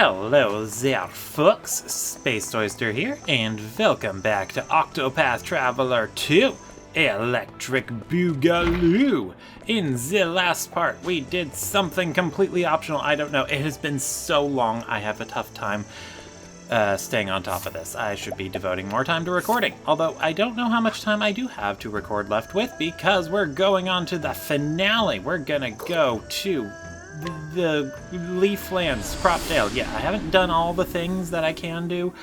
Hello there, folks. Space Oyster here, and welcome back to Octopath Traveler 2, Electric Boogaloo. In the last part, we did something completely optional. I don't know. It has been so long, I have a tough time staying on top of this. I should be devoting more time to recording, although I don't know how much time I do have to record left with, because we're going on to the finale. We're gonna go to the Leaflands, Cropdale. Yeah, I haven't done all the things that I can do,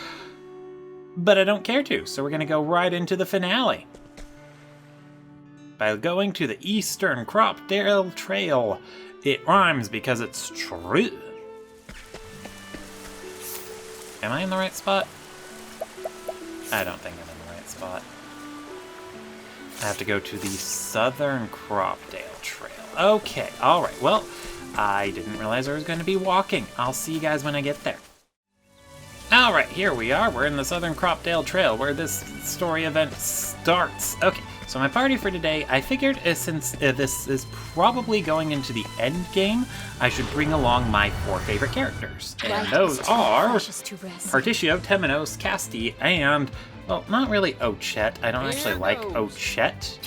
but I don't care to, so we're gonna go right into the finale by going to the Eastern Cropdale Trail. It rhymes because it's true. Am I in the right spot? I don't think I'm in the right spot. I have to go to the Southern Cropdale Trail. Okay, alright, well, I didn't realize I was going to be walking. I'll see you guys when I get there. Alright, here we are. We're in the Southern Cropdale Trail, where this story event starts. Okay, so my party for today, I figured since this is probably going into the end game, I should bring along my 4 favorite characters. And those are Particio, Temenos, Casti, and, well, not really Ochette. I don't actually like Ochette.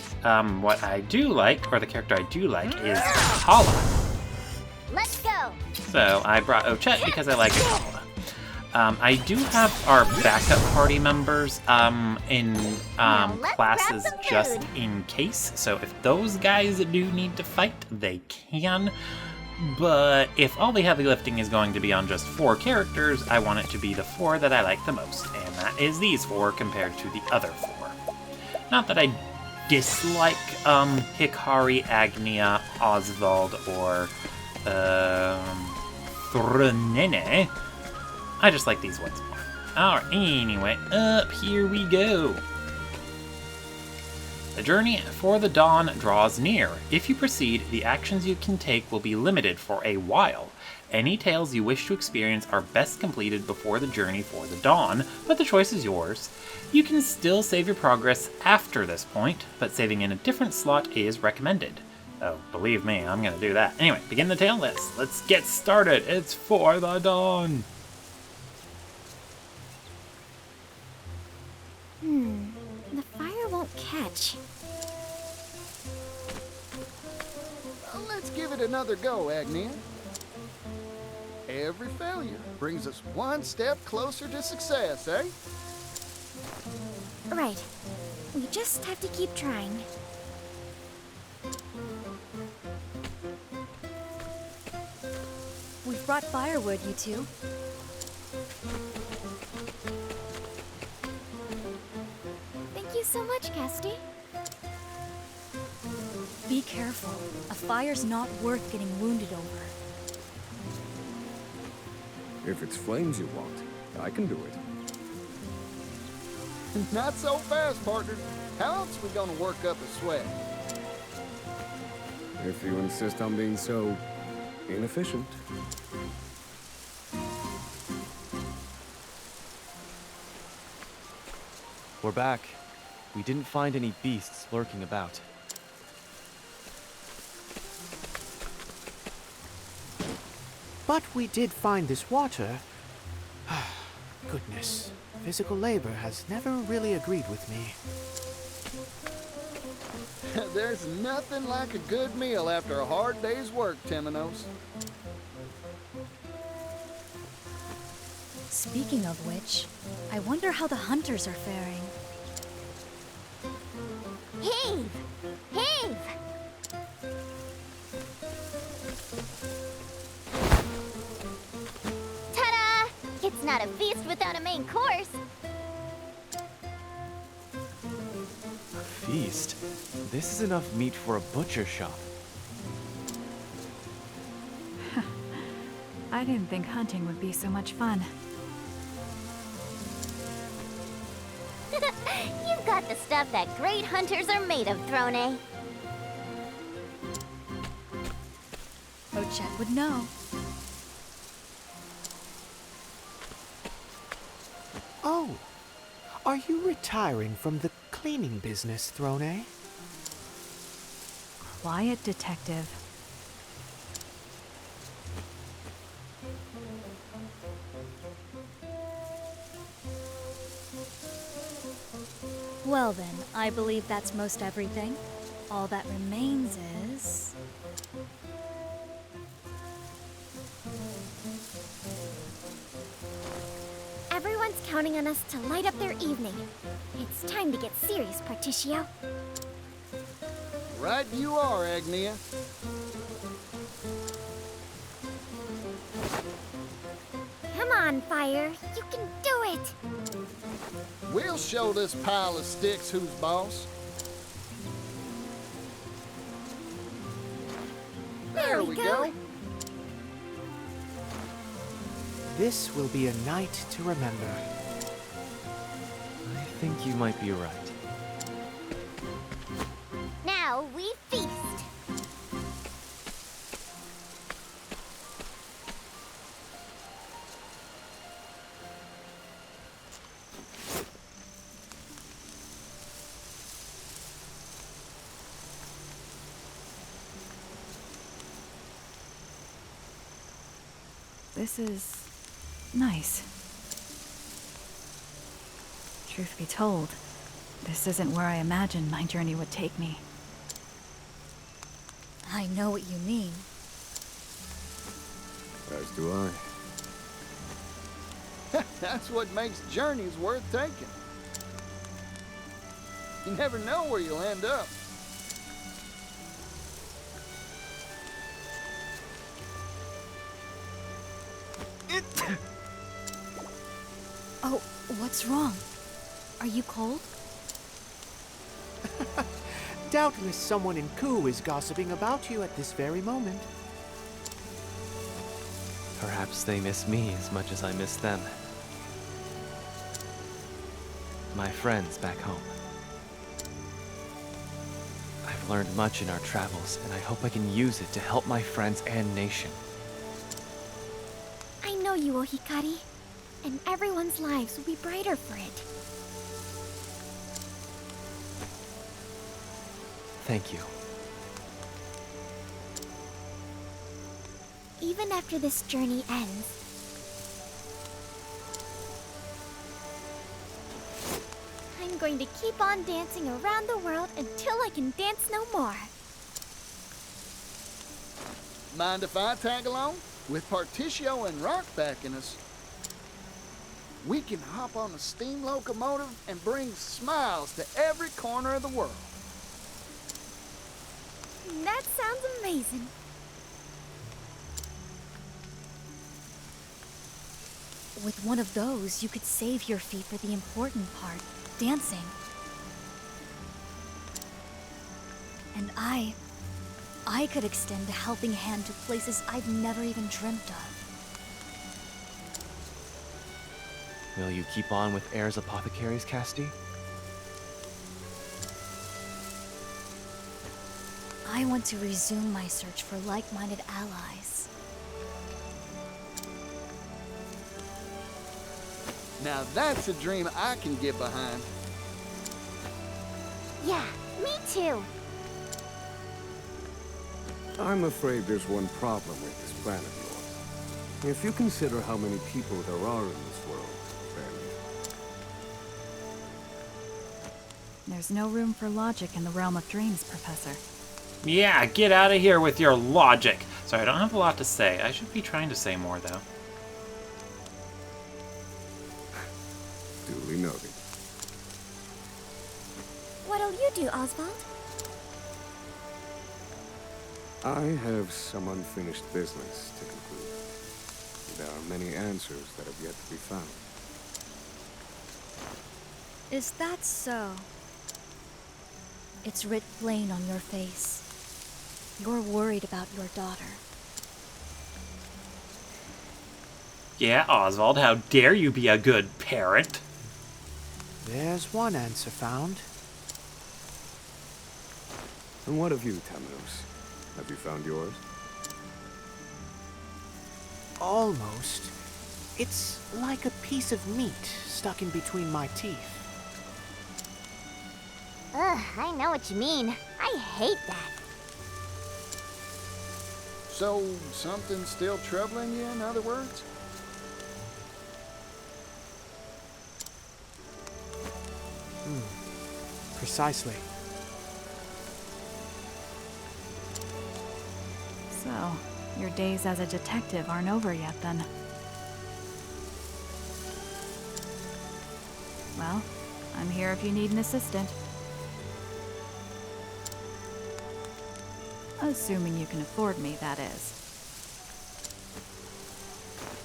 What I do like, or the character I do like, is Hala. Let's go! So I brought Ochette because I like Hala. I do have our backup party members in classes just in case. So if those guys do need to fight, they can. But if all the heavy lifting is going to be on just 4 characters, I want it to be the 4 that I like the most. And that is these 4 compared to the other 4. Not that I dislike Hikari, Agnia, Oswald, or Threnene. I just like these ones more. Alright, anyway, up here we go. The journey for the dawn draws near. If you proceed, the actions you can take will be limited for a while. Any tales you wish to experience are best completed before the journey for the dawn, but the choice is yours. You can still save your progress after this point, but saving in a different slot is recommended. Oh, believe me, I'm gonna do that. Anyway, begin the tale list. Let's get started. It's for the dawn. The fire won't catch. Well, let's give it another go, Agnia. Every failure brings us one step closer to success, eh? Right. We just have to keep trying. We've brought firewood, you two. Thank you so much, Casti. Be careful. A fire's not worth getting wounded over. If it's flames you want, I can do it. Not so fast, partner. How else are we gonna work up a sweat? If you insist on being so inefficient. We're back. We didn't find any beasts lurking about. But we did find this water. Goodness, physical labor has never really agreed with me. There's nothing like a good meal after a hard day's work, Temenos. Speaking of which, I wonder how the hunters are faring. Heave! Heave! Ta-da! It's not a feast without a main course. A feast? This is enough meat for a butcher shop. I didn't think hunting would be so much fun. You've got the stuff that great hunters are made of, Throne. Ochette would know. Oh, are you retiring from the cleaning business, Throne? Quiet detective. Well then, I believe that's most everything. All that remains is... Everyone's counting on us to light up their evening. It's time to get serious, Particio. Right you are, Agnia. Come on, Fire. You can do it. We'll show this pile of sticks who's boss. There we go. This will be a night to remember. I think you might be right. Now we feast. This is... nice. Truth be told, this isn't where I imagined my journey would take me. I know what you mean. As do I. That's what makes journeys worth taking. You never know where you'll end up. Oh, what's wrong? Are you cold? Doubtless someone in Ku is gossiping about you at this very moment. Perhaps they miss me as much as I miss them. My friends back home. I've learned much in our travels, and I hope I can use it to help my friends and nation. I know you, Ohikari. And everyone's lives will be brighter for it. Thank you. Even after this journey ends, I'm going to keep on dancing around the world until I can dance no more. Mind if I tag along? With Particio and Rock backing us, we can hop on a steam locomotive and bring smiles to every corner of the world. That sounds amazing. With one of those, you could save your feet for the important part, dancing. And I could extend a helping hand to places I've never even dreamt of. Will you keep on with Air's apothecaries, Casti? I want to resume my search for like-minded allies. Now that's a dream I can get behind. Yeah, me too. I'm afraid there's one problem with this planet of yours. If you consider how many people there are in this world, then... There's no room for logic in the realm of dreams, Professor. Yeah, get out of here with your logic. Sorry, I don't have a lot to say. I should be trying to say more, though. Duly noted. What'll you do, Oswald? I have some unfinished business to conclude. There are many answers that have yet to be found. Is that so? It's writ plain on your face. You're worried about your daughter. Yeah, Oswald, how dare you be a good parent? There's one answer found. And what of you, Tamanos? Have you found yours? Almost. It's like a piece of meat stuck in between my teeth. Ugh, I know what you mean. I hate that. So, something's still troubling you, in other words? Precisely. So, your days as a detective aren't over yet, then. Well, I'm here if you need an assistant. Assuming you can afford me, that is.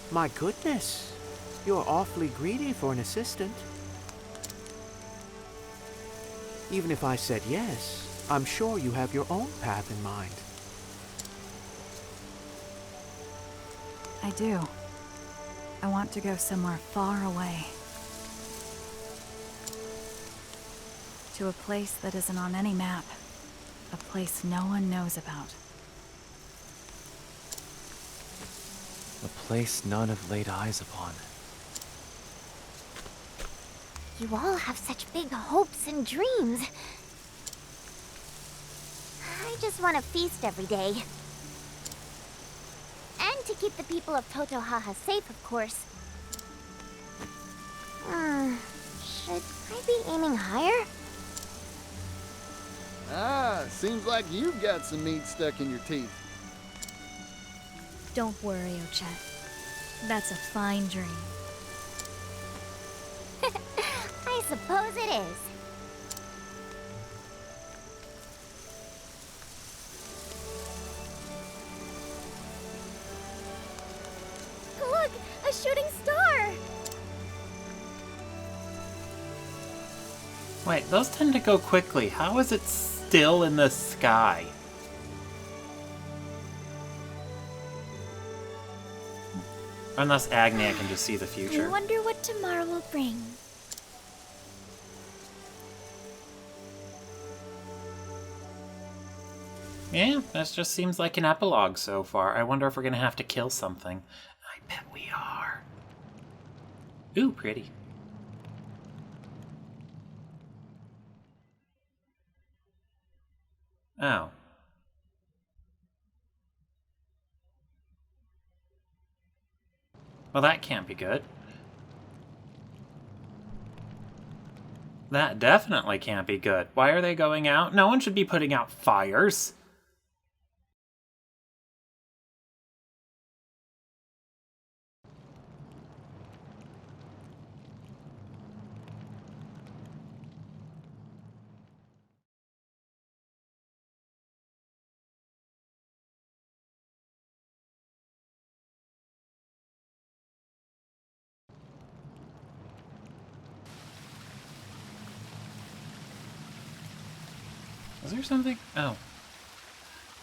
My goodness, you're awfully greedy for an assistant. Even if I said yes, I'm sure you have your own path in mind. I do. I want to go somewhere far away. To a place that isn't on any map. A place no one knows about. A place none have laid eyes upon. You all have such big hopes and dreams. I just want to feast every day. And to keep the people of Totohaha safe, of course. Should I be aiming higher? Seems like you've got some meat stuck in your teeth. Don't worry, Ochet. That's a fine dream. I suppose it is. Look! A shooting star! Wait, those tend to go quickly. How is it still in the sky? Unless Agni can just see the I future. wonder what tomorrow will bring. Yeah, that just seems like an epilogue so far. I wonder if we're gonna have to kill something. I bet we are. Ooh, pretty. Oh. Well, that can't be good. That definitely can't be good. Why are they going out? No one should be putting out fires. Was there something? Oh.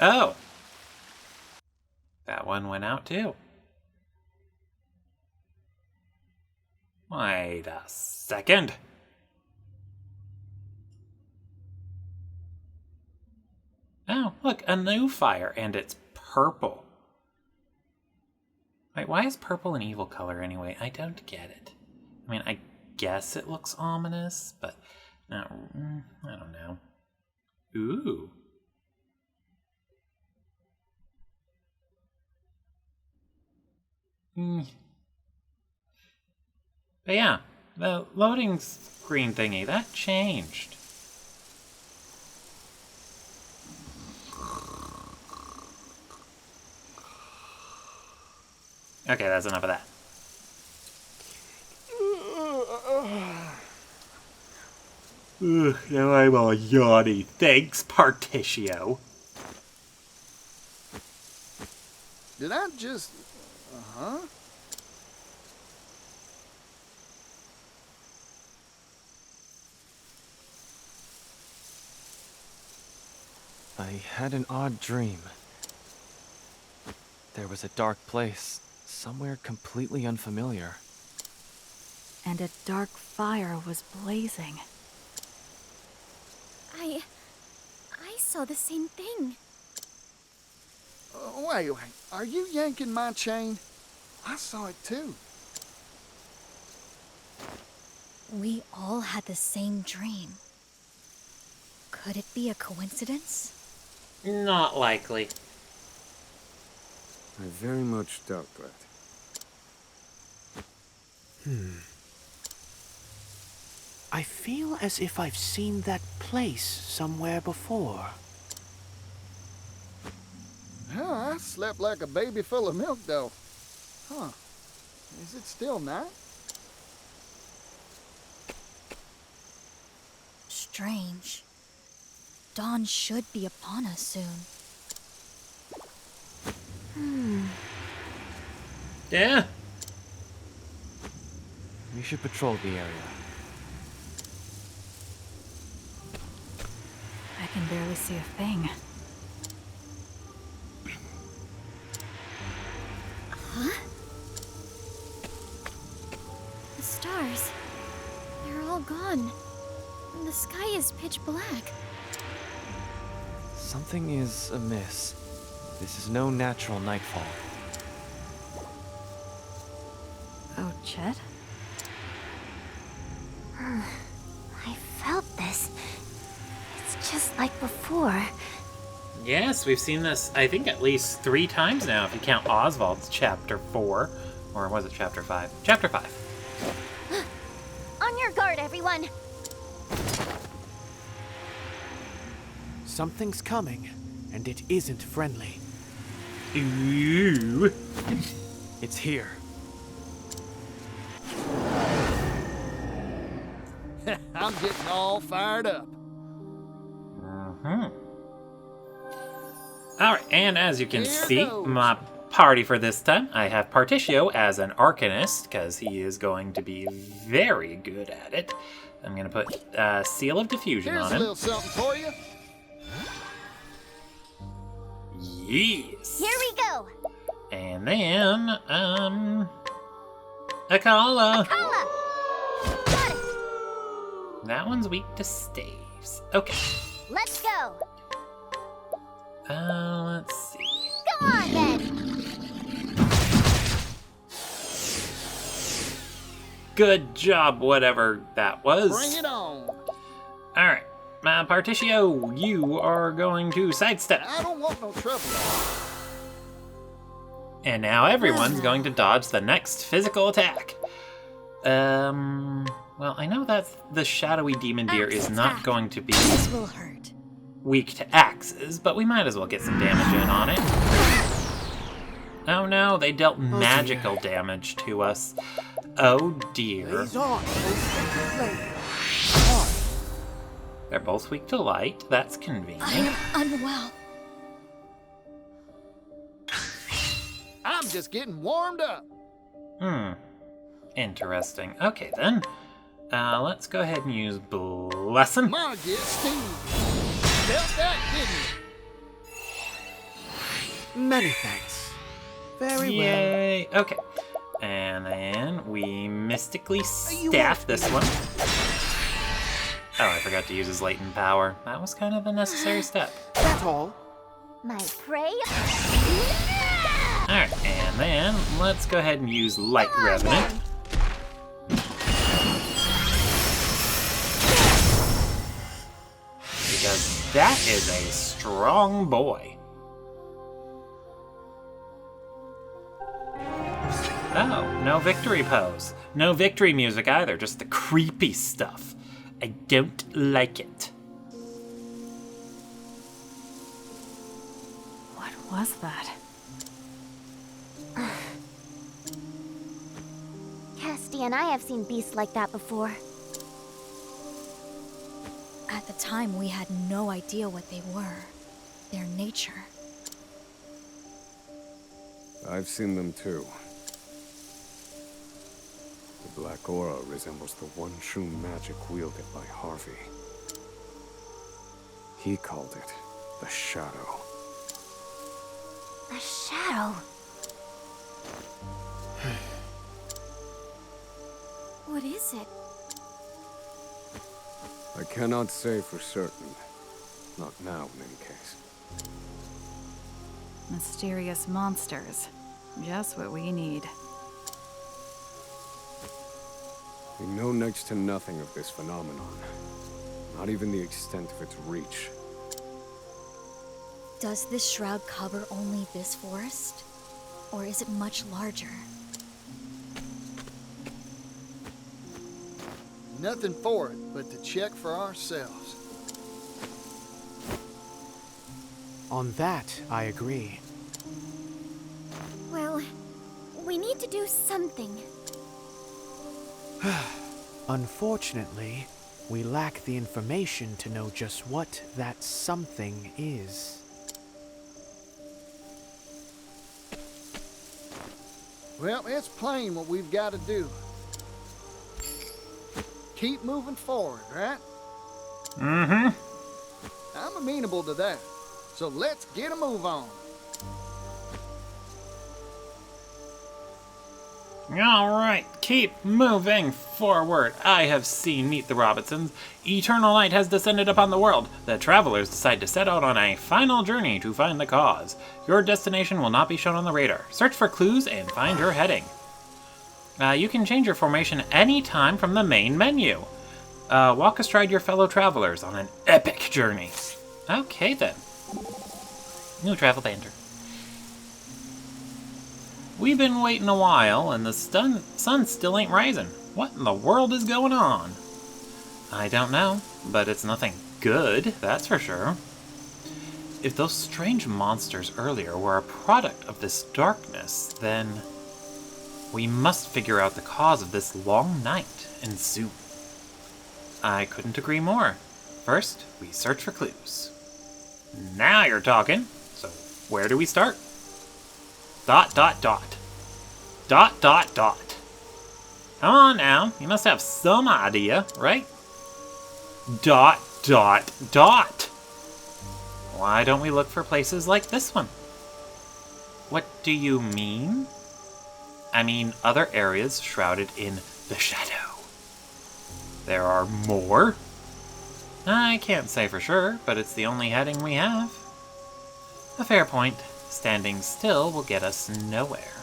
Oh! That one went out too. Wait a second. Oh, look, a new fire, and it's purple. Wait, why is purple an evil color anyway? I don't get it. I mean, I guess it looks ominous, but no, I don't know. Ooh. But yeah, the loading screen thingy, that changed. Okay, that's enough of that. Ugh, now I'm all yawny. Thanks, Partitio. Did I just... Uh-huh? I had an odd dream. There was a dark place, somewhere completely unfamiliar. And a dark fire was blazing. I saw the same thing. Wait. Are you yanking my chain? I saw it too. We all had the same dream. Could it be a coincidence? Not likely. I very much doubt that. I feel as if I've seen that place somewhere before. Huh, I slept like a baby full of milk, though. Huh. Is it still night? Strange. Dawn should be upon us soon. Yeah. We should patrol the area. I can barely see a thing. The stars. They're all gone. And the sky is pitch black. Something is amiss. This is no natural nightfall. Oh, Chet? I felt this. It's just like before. Yes, we've seen this, I think, at least 3 times now, if you count Oswald's chapter 4. Or was it chapter 5? Chapter 5. On your guard, everyone. Something's coming, and it isn't friendly. Ooh. It's here. I'm getting all fired up. Alright, and as you can Here see, goes. my party for this time, I have Particio as an Arcanist, because he is going to be very good at it. I'm going to put Seal of Diffusion Here's on a him. little something for you. Yes! Here we go. And then, Akala. Kala. Got it. That one's weak to staves. Okay. Let's go. Let's see. Go on then. Good job, whatever that was. Bring it on. Alright. Particio, you are going to sidestep. I don't want no trouble. And now everyone's going to dodge the next physical attack. Well, I know that the shadowy demon deer is not Axe going to be This will hurt. weak to axes, but we might as well get some damage in on it. Oh no, they dealt magical damage to us. Oh dear. Blaze on, They're both weak to light. That's I convenient. am unwell. I'm just getting warmed up. Interesting. Okay then. Let's go ahead and use Bless 'em. Ma get steamed. Felt that, didn't Many thanks. Very well. Yay! Okay. And then we mystically staff this one. Oh, I forgot to use his latent power. That was kind of a necessary step. That's all. My prey. Alright, and then let's go ahead and use Light Revenant. Because that is a strong boy. Oh, no victory pose. No victory music either, just the creepy stuff. I don't like it. What was that? Casty and I have seen beasts like that before. At the time, we had no idea what they were. Their nature. I've seen them too. The black aura resembles the one true magic wielded by Harvey. He called it the Shadow. A shadow. What is it? I cannot say for certain. Not now, in any case. Mysterious monsters. Just what we need. We know next to nothing of this phenomenon. Not even the extent of its reach. Does this shroud cover only this forest? Or is it much larger? Nothing for it but to check for ourselves. On that, I agree. Well, we need to do something. Unfortunately, we lack the information to know just what that something is. Well, it's plain what we've got to do. Keep moving forward, right? Mm-hmm. I'm amenable to that. So let's get a move on. Alright, keep moving forward. I have seen Meet the Robinsons. Eternal night has descended upon the world. The travelers decide to set out on a final journey to find the cause. Your destination will not be shown on the radar. Search for clues and find your heading. You can change your formation anytime from the main menu. Walk astride your fellow travelers on an epic journey. Okay then. New travel banter. We've been waiting a while, and the sun still ain't rising. What in the world is going on? I don't know, but it's nothing good, that's for sure. If those strange monsters earlier were a product of this darkness, then we must figure out the cause of this long night, and soon. I couldn't agree more. First, we search for clues. Now you're talking. So, where do we start? ... Dot, dot, dot. Come on now, you must have some idea, right? ... Dot, dot. Why don't we look for places like this one? What do you mean? I mean other areas shrouded in the shadow. There are more? I can't say for sure, but it's the only heading we have. A fair point. Standing still will get us nowhere.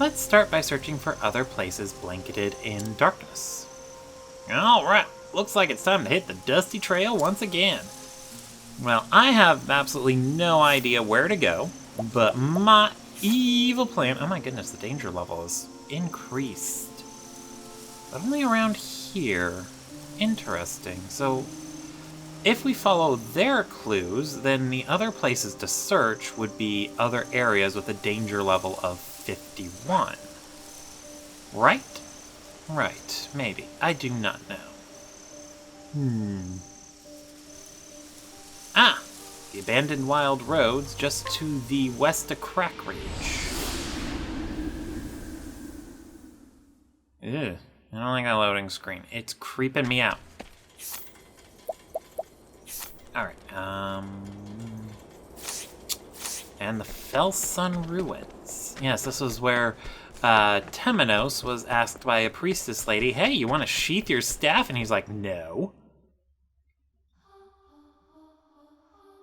Let's start by searching for other places blanketed in darkness. Alright, looks like it's time to hit the dusty trail once again. Well, I have absolutely no idea where to go, but my evil plan... Oh my goodness, the danger level is increased. But only around here. Interesting. So, if we follow their clues, then the other places to search would be other areas with a danger level of 51. Right? Right, maybe. I do not know. Ah! The abandoned wild roads just to the west of Crack Ridge. Ew. I don't like that loading screen. It's creeping me out. Alright, and the Felsun Ruins. Yes, this was where Temenos was asked by a priestess lady, hey, you want to sheath your staff? And he's like, no.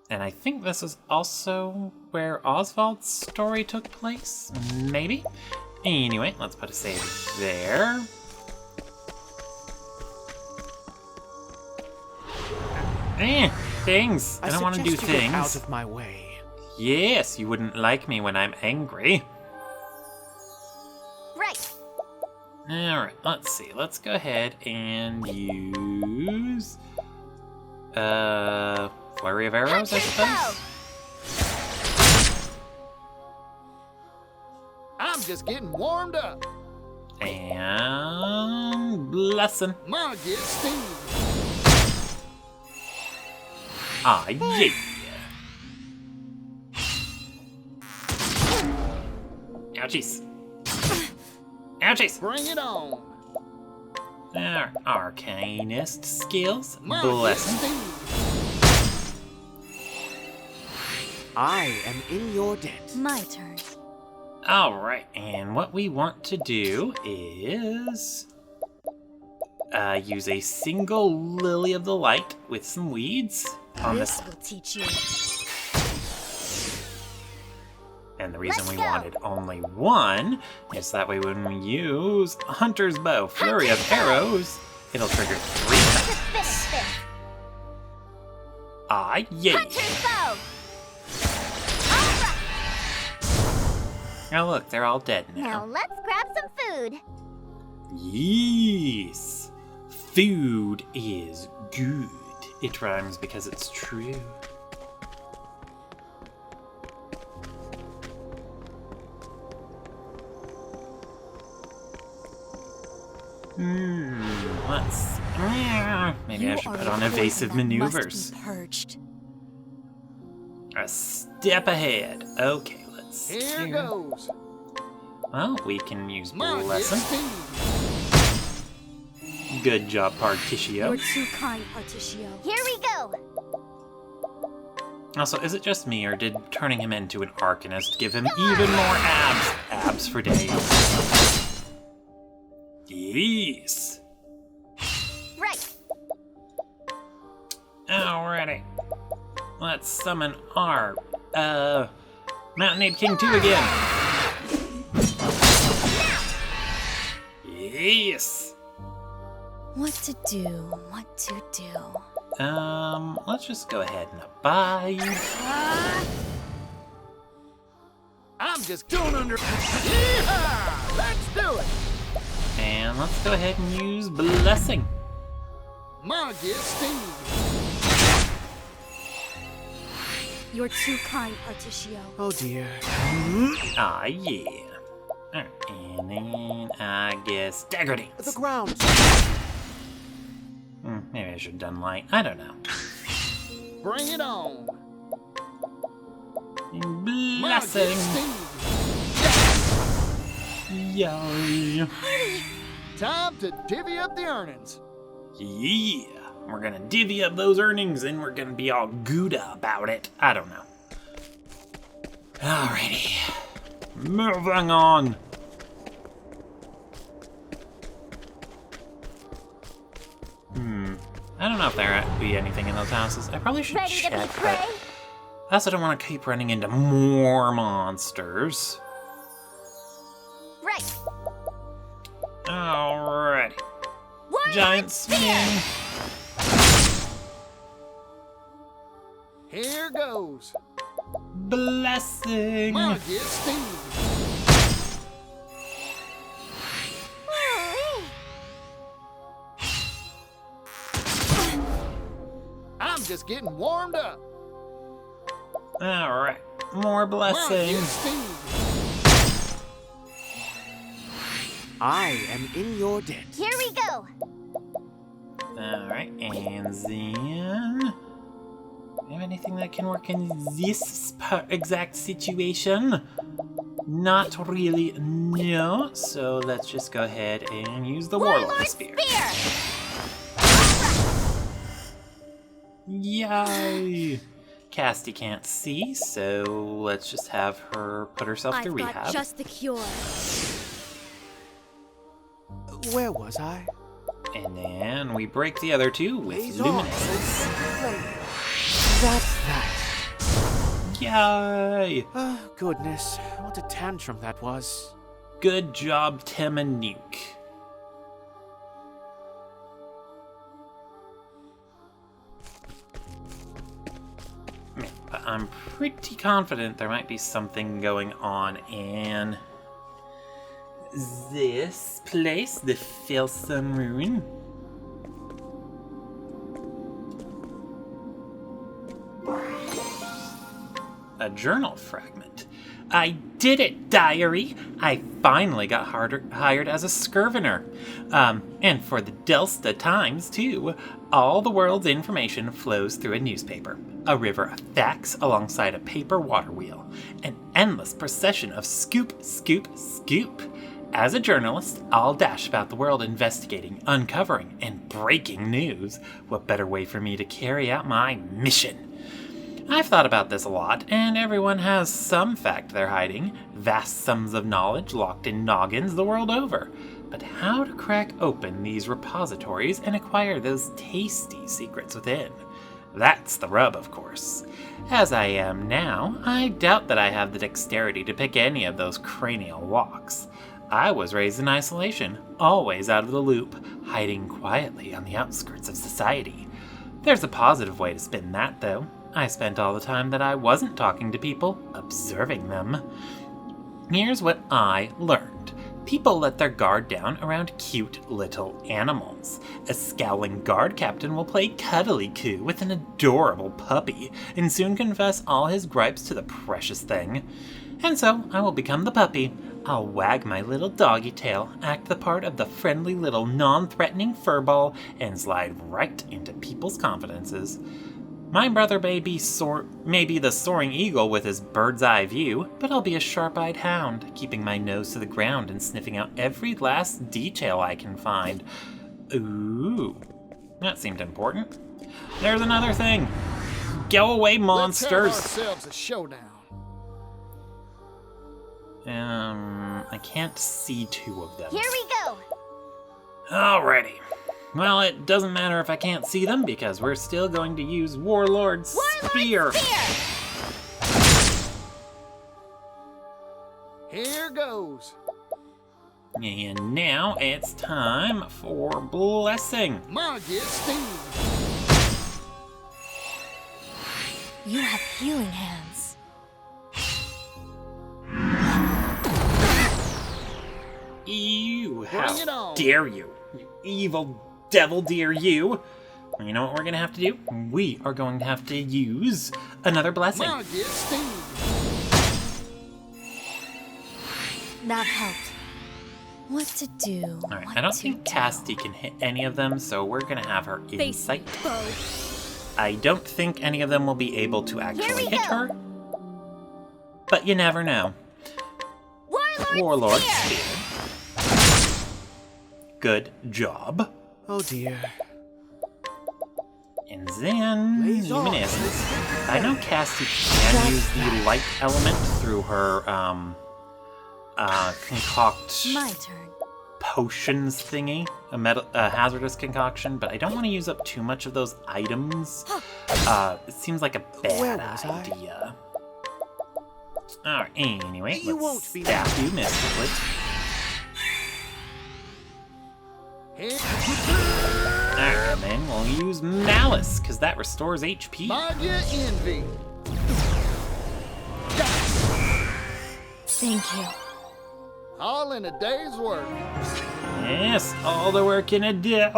And I think this is also where Oswald's story took place? Maybe? Anyway, let's put a save there. Things. I don't want to do suggest you get things. out of my way. Yes, you wouldn't like me when I'm angry. Right. Alright, let's see. Let's go ahead and use... flurry of arrows, I suppose? I'm just getting warmed up. And... blessing. Ma get steamed. Ah, yeah. Ouchies. Ouchies. Bring it on. Our arcanist skills. Ma get Blessing. steamed. I am in your debt. My turn. Alright, and what we want to do is... use a single Lily of the Light with some weeds on This this. will teach you. And the reason Let's we go. wanted only one is that way when we use Hunter's Bow, Flurry of Arrows, it'll trigger 3 times. Finish this. Ah, yeah. Hunter's bow. Now look, they're all dead Now now. let's grab some food. Yes. Food is good. It rhymes because it's true. Let's... Maybe I should put on evasive maneuvers. Must be purged. A step ahead. Okay, let's Here goes. Well, we can use Mark Blessing. Steve. Good job, Particio. You're too kind, Particio. Here we go. Also, is it just me, or did turning him into an Arcanist give him even more abs? Abs for days. Yes. Right. Alrighty. Let's summon our, Mountain Ape King 2 again. Yes. What to do? What to do? Let's just go ahead and abide. I'm just going under. Yeehaw! Let's do it. And let's go ahead and use Blessing. Mark Steve. You're too kind, Particio. Oh dear. Ah, yeah. Alright, and then I guess Dagger The Dance. ground. Maybe I should have done light. I don't know. Bring it on. Mark Blessing. Steve. Yay. Time to divvy up the earnings. Yeah. We're gonna divvy up those earnings and we're gonna be all Gouda about it. I don't know. Alrighty. Moving on. I don't know if there would be anything in those houses. I probably should Ready to be check, prey? but I also don't want to keep running into more monsters. Right. Alrighty. Warrior Giant spear. swing. Here goes. Blessing. Mark Steve. Woo-wee. I'm just getting warmed up. Alright. More Mark blessing. Steve. I am in your debt. Here we go. Alright, and then... Do you have anything that can work in this exact situation? Not really, no. So let's just go ahead and use the Warlord Spear. Yay! Casty can't see, so let's just have her put herself I've through got rehab. just the cure. Where was I? And then we break the other two with Blaze on. Luminous. That's that. Yay! Oh, goodness. What a tantrum that was. Good job, Tim and Nuke. Yeah, but I'm pretty confident there might be something going on in this place, the Felsen Ruin. A journal fragment. I did it, diary! I finally got hired as a scrivener. And for the Delsta Times, too. All the world's information flows through a newspaper. A river of facts alongside a paper water wheel. An endless procession of scoop, scoop, scoop. As a journalist, I'll dash about the world investigating, uncovering, and breaking news. What better way for me to carry out my mission? I've thought about this a lot, and everyone has some fact they're hiding, vast sums of knowledge locked in noggins the world over. But how to crack open these repositories and acquire those tasty secrets within? That's the rub, of course. As I am now, I doubt that I have the dexterity to pick any of those cranial locks. I was raised in isolation, always out of the loop, hiding quietly on the outskirts of society. There's a positive way to spin that, though. I spent all the time that I wasn't talking to people, observing them. Here's what I learned. People let their guard down around cute little animals. A scowling guard captain will play cuddly coo with an adorable puppy and soon confess all his gripes to the precious thing. And so I will become the puppy. I'll wag my little doggy tail, act the part of the friendly little non-threatening furball, and slide right into people's confidences. My brother may be the soaring eagle with his bird's eye view, but I'll be a sharp-eyed hound, keeping my nose to the ground and sniffing out every last detail I can find. Ooh, that seemed important. There's another thing. Go away, monsters! Let's have ourselves a showdown. I can't see two of them. Here we go. Alrighty. Well, it doesn't matter if I can't see them because we're still going to use Warlord's Spear. Here goes. And now it's time for Blessing. Margit Steve. You have healing hands. You, Bring it how on. dare you? You evil devil dear you. You know what we're gonna have to do? We are going to have to use another blessing. Margit Steve. That helped. What to do? Alright, what I don't to think do. Casty can hit any of them, so we're gonna have her Face insight. both. I don't think any of them will be able to actually we hit go. her. But you never know. Warlord Spear. Good job. Oh dear. And then Blaze on. luminescence. I know Cassie can use the light element through her concoct My turn. potions thingy, a hazardous concoction, but I don't want to use up too much of those items. It seems like a Where bad was I? idea. Alright, anyway, You let's won't be stab you mystically. Alright, and then we'll use Malice, because that restores HP. Margit Envy. Thank you. All in a day's work. Yes, all the work in a day.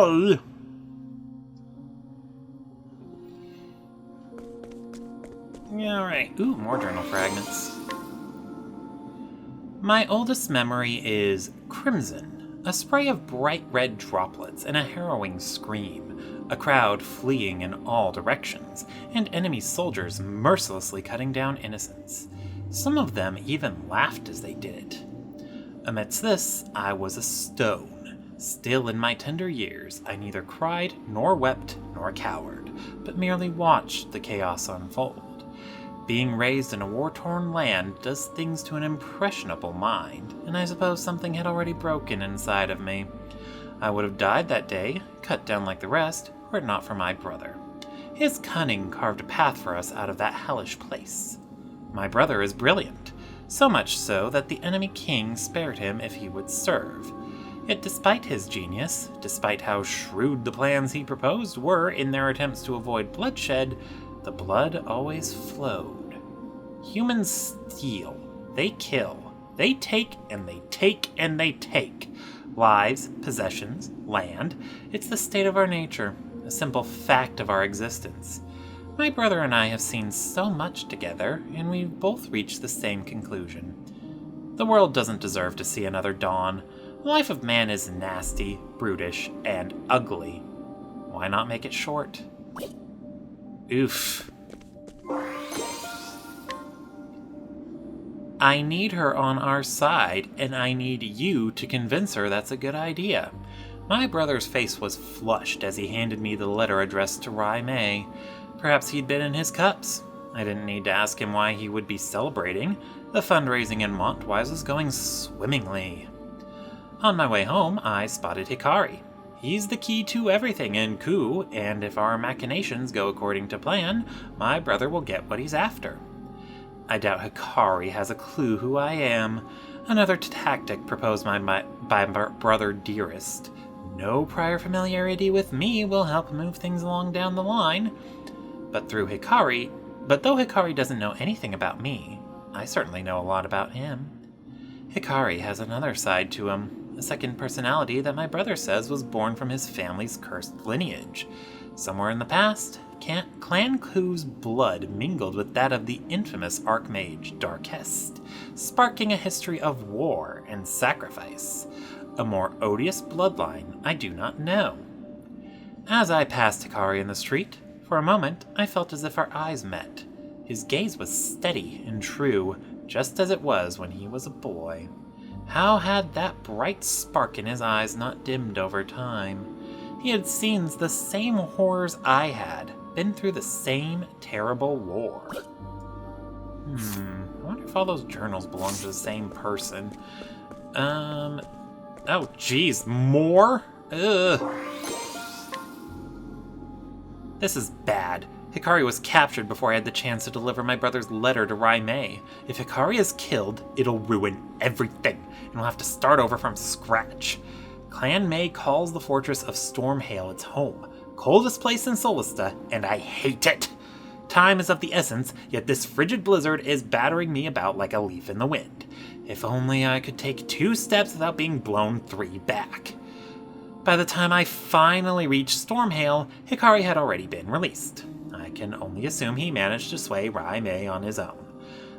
Alright, ooh, more journal fragments. My oldest memory is crimson, a spray of bright red droplets and a harrowing scream, a crowd fleeing in all directions, and enemy soldiers mercilessly cutting down innocents. Some of them even laughed as they did it. Amidst this, I was a stone. Still in my tender years, I neither cried, nor wept, nor cowered, but merely watched the chaos unfold. Being raised in a war-torn land does things to an impressionable mind, and I suppose something had already broken inside of me. I would have died that day, cut down like the rest, were it not for my brother. His cunning carved a path for us out of that hellish place. My brother is brilliant, so much so that the enemy king spared him if he would serve. Yet despite his genius, despite how shrewd the plans he proposed were in their attempts to avoid bloodshed, the blood always flowed. Humans steal, they kill, they take and they take and they take. Lives, possessions, land, it's the state of our nature, a simple fact of our existence. My brother and I have seen so much together, and we've both reached the same conclusion. The world doesn't deserve to see another dawn. The life of man is nasty, brutish, and ugly. Why not make it short? Oof. I need her on our side, and I need you to convince her that's a good idea. My brother's face was flushed as he handed me the letter addressed to Rai Mei. Perhaps he'd been in his cups. I didn't need to ask him why he would be celebrating. The fundraising in Montwise was going swimmingly. On my way home, I spotted Hikari. He's the key to everything in Ku, and if our machinations go according to plan, my brother will get what he's after. I doubt Hikari has a clue who I am. Another tactic proposed by my brother Dearest. No prior familiarity with me will help move things along down the line. But though Hikari doesn't know anything about me, I certainly know a lot about him. Hikari has another side to him, a second personality that my brother says was born from his family's cursed lineage. Somewhere in the past, Clan Ku's blood mingled with that of the infamous Archmage Darkest, sparking a history of war and sacrifice. A more odious bloodline I do not know. As I passed Hikari in the street, for a moment I felt as if our eyes met. His gaze was steady and true, just as it was when he was a boy. How had that bright spark in his eyes not dimmed over time? He had seen the same horrors I had, been through the same terrible war. I wonder if all those journals belong to the same person. Oh geez, more? Ugh. This is bad. Hikari was captured before I had the chance to deliver my brother's letter to Rai Mei. If Hikari is killed, it'll ruin everything, and we'll have to start over from scratch. Clan Mei calls the fortress of Stormhail its home, coldest place in Solista, and I hate it. Time is of the essence, yet this frigid blizzard is battering me about like a leaf in the wind. If only I could take 2 steps without being blown 3 back. By the time I finally reached Stormhail, Hikari had already been released. I can only assume he managed to sway Rai Mei on his own.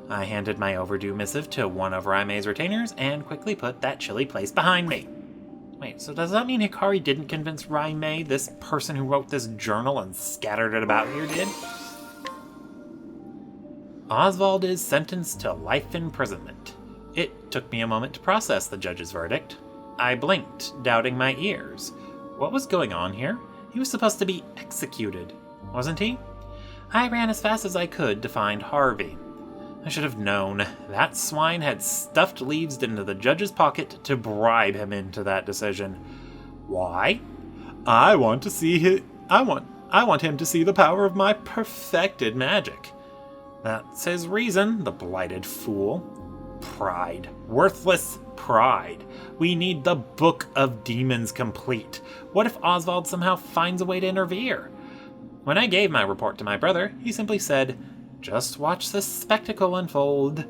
I handed my overdue missive to one of Rai Mei's retainers and quickly put that chilly place behind me. Wait, so does that mean Hikari didn't convince Rai Mei, this person who wrote this journal and scattered it about here, did? Oswald is sentenced to life imprisonment. It took me a moment to process the judge's verdict. I blinked, doubting my ears. What was going on here? He was supposed to be executed, wasn't he? I ran as fast as I could to find Harvey. I should have known. That swine had stuffed leaves into the judge's pocket to bribe him into that decision. Why? I want him to see the power of my perfected magic. That's his reason, the blighted fool. Pride. Worthless pride. We need the Book of Demons complete. What if Oswald somehow finds a way to interfere? When I gave my report to my brother, he simply said, "Just watch this spectacle unfold."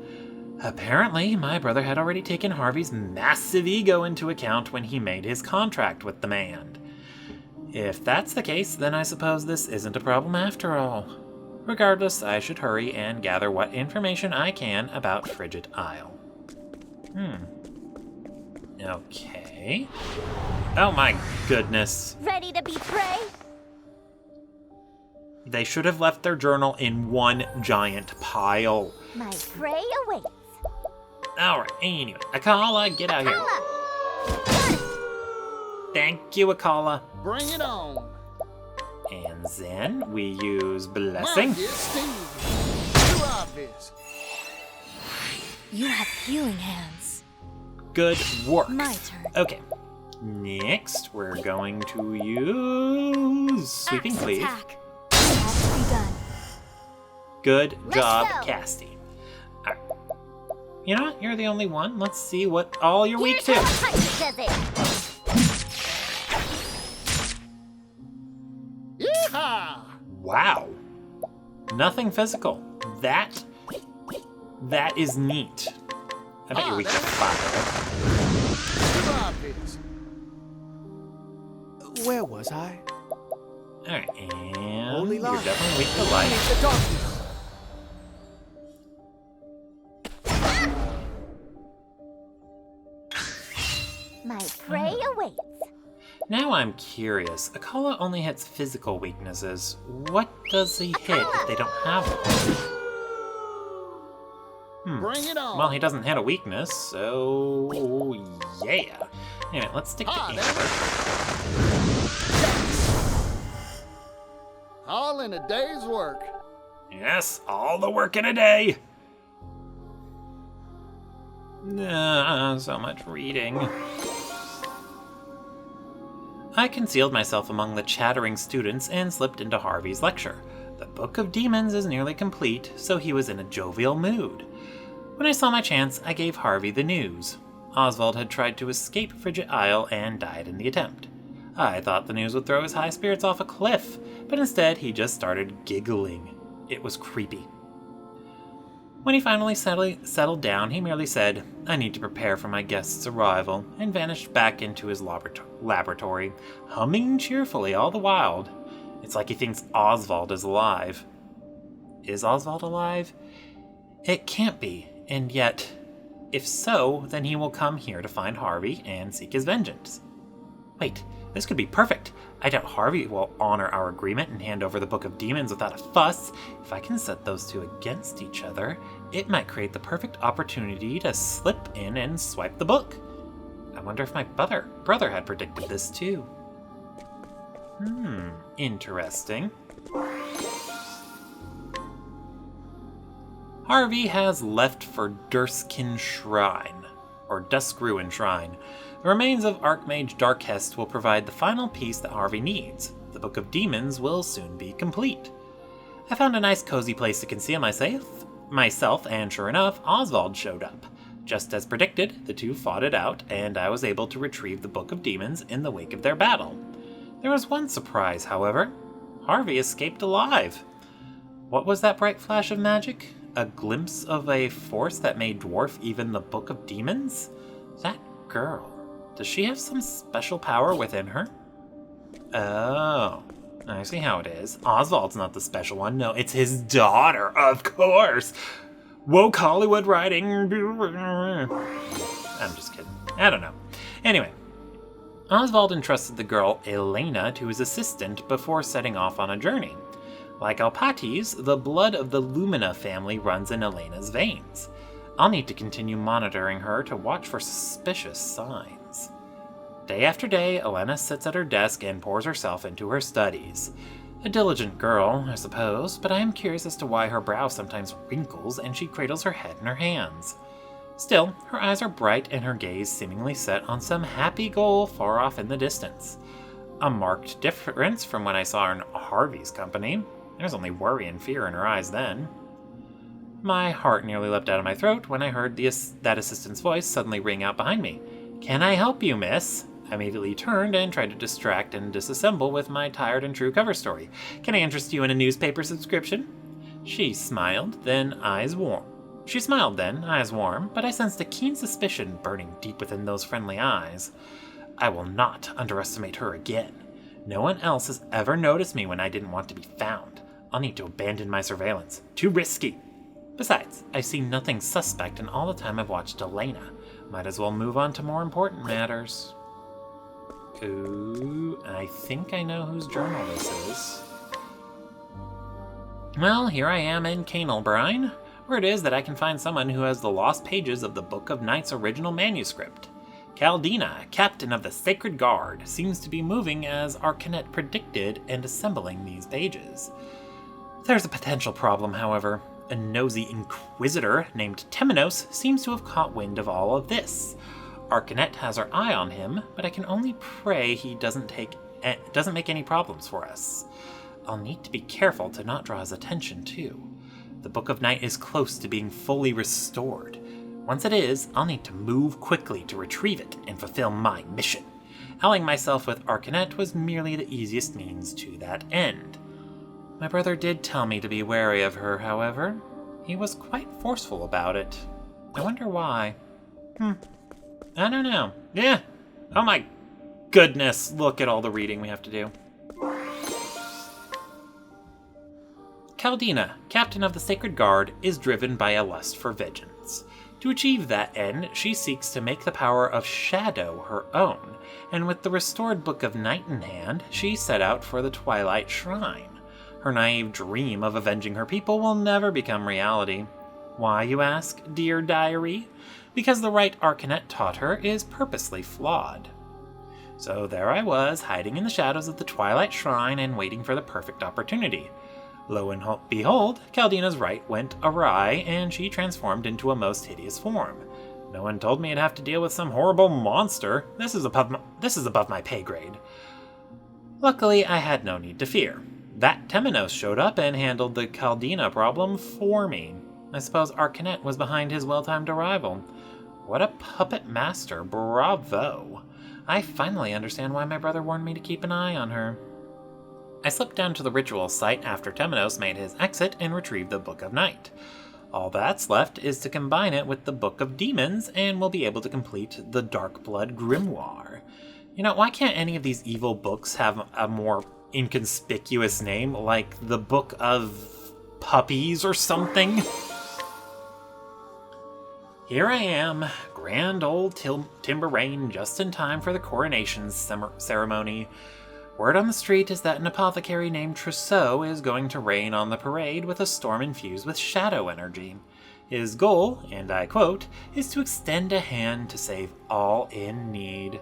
Apparently, my brother had already taken Harvey's massive ego into account when he made his contract with the man. If that's the case, then I suppose this isn't a problem after all. Regardless, I should hurry and gather what information I can about Frigid Isle. Okay. Oh my goodness. Ready to be prey? They should have left their journal in one giant pile. My prey awaits. Alright, anyway. Akala, get out here. Thank you, Akala. Bring it on. And then we use Blessing. Mine is Steve. Too obvious. You have healing hands. Good work. My turn. Okay. Next, we're going to use Sweeping Axe Cleave. attack. Has to be done. Good Let's job, go. Casty. Alright. You know what? You're the only one. Let's see what all you're weak Here's to. how the punch does it. Yeehaw! Wow. Nothing physical. That is neat. I bet you're weak to fire. Too obvious. Where was I? Alright, and Only you're light. definitely weak to light. The darkness. My prey awaits. Now I'm curious. Akala only hits physical weaknesses. What does he hit if they don't have one? Bring it on. Well, he doesn't hit a weakness, so yeah. Anyway, let's stick to Amber. All in a day's work. Yes, all the work in a day. So much reading. I concealed myself among the chattering students and slipped into Harvey's lecture. The Book of Demons is nearly complete, so he was in a jovial mood. When I saw my chance, I gave Harvey the news. Oswald had tried to escape Frigid Isle and died in the attempt. I thought the news would throw his high spirits off a cliff, but instead he just started giggling. It was creepy. When he finally settled down, he merely said, "I need to prepare for my guest's arrival," and vanished back into his laboratory, humming cheerfully all the while. It's like he thinks Oswald is alive. Is Oswald alive? It can't be, and yet, if so, then he will come here to find Harvey and seek his vengeance. Wait, this could be perfect. I doubt Harvey will honor our agreement and hand over the Book of Demons without a fuss. If I can set those two against each other, it might create the perfect opportunity to slip in and swipe the book. I wonder if my brother had predicted this too. Interesting. Harvey has left for Duskruin Shrine, or Duskruin Shrine. The remains of Archmage Darkhest will provide the final piece that Harvey needs. The Book of Demons will soon be complete. I found a nice cozy place to conceal myself, and sure enough, Oswald showed up. Just as predicted, the two fought it out, and I was able to retrieve the Book of Demons in the wake of their battle. There was one surprise, however. Harvey escaped alive. What was that bright flash of magic? A glimpse of a force that may dwarf even the Book of Demons? That girl. Does she have some special power within her? Oh, I see how it is. Oswald's not the special one. No, it's his daughter, of course. Woke Hollywood writing. I'm just kidding. I don't know. Anyway, Oswald entrusted the girl Elena to his assistant before setting off on a journey. Like Alpatis, the blood of the Lumina family runs in Elena's veins. I'll need to continue monitoring her to watch for suspicious signs. Day after day, Elena sits at her desk and pours herself into her studies. A diligent girl, I suppose, but I am curious as to why her brow sometimes wrinkles and she cradles her head in her hands. Still, her eyes are bright and her gaze seemingly set on some happy goal far off in the distance. A marked difference from when I saw her in Harvey's company. There's only worry and fear in her eyes then. My heart nearly leapt out of my throat when I heard that assistant's voice suddenly ring out behind me. "Can I help you, miss?" I immediately turned and tried to distract and disassemble with my tired and true cover story. "Can I interest you in a newspaper subscription?" She smiled, then eyes warm, but I sensed a keen suspicion burning deep within those friendly eyes. I will not underestimate her again. No one else has ever noticed me when I didn't want to be found. I'll need to abandon my surveillance. Too risky. Besides, I've seen nothing suspect in all the time I've watched Elena. Might as well move on to more important matters. Ooh, I think I know whose journal this is. Well, here I am in Canalbrine, where it is that I can find someone who has the lost pages of the Book of Night's original manuscript. Caldina, captain of the Sacred Guard, seems to be moving as Arcanet predicted and assembling these pages. There's a potential problem, however. A nosy inquisitor named Temenos seems to have caught wind of all of this. Arcanet has her eye on him, but I can only pray he doesn't make any problems for us. I'll need to be careful to not draw his attention, too. The Book of Night is close to being fully restored. Once it is, I'll need to move quickly to retrieve it and fulfill my mission. Allying myself with Arcanet was merely the easiest means to that end. My brother did tell me to be wary of her, however. He was quite forceful about it. I wonder why. I don't know. Yeah. Oh my goodness, look at all the reading we have to do. Caldina, captain of the Sacred Guard, is driven by a lust for vengeance. To achieve that end, she seeks to make the power of Shadow her own, and with the restored Book of Night in hand, she set out for the Twilight Shrine. Her naive dream of avenging her people will never become reality. Why, you ask, dear diary? Because the right Arcanet taught her is purposely flawed. So there I was, hiding in the shadows of the Twilight Shrine and waiting for the perfect opportunity. Lo and behold, Caldina's right went awry, and she transformed into a most hideous form. No one told me I'd have to deal with some horrible monster. This is above my pay grade. Luckily, I had no need to fear. That Temenos showed up and handled the Caldina problem for me. I suppose Arcanet was behind his well-timed arrival. What a puppet master, bravo! I finally understand why my brother warned me to keep an eye on her. I slipped down to the ritual site after Temenos made his exit and retrieved the Book of Night. All that's left is to combine it with the Book of Demons, and we'll be able to complete the Dark Blood Grimoire. You know, why can't any of these evil books have a more inconspicuous name, like the Book of Puppies or something? Here I am, grand old Timber Rain, just in time for the coronation ceremony. Word on the street is that an apothecary named Trousseau is going to reign on the parade with a storm infused with shadow energy. His goal, and I quote, is to extend a hand to save all in need.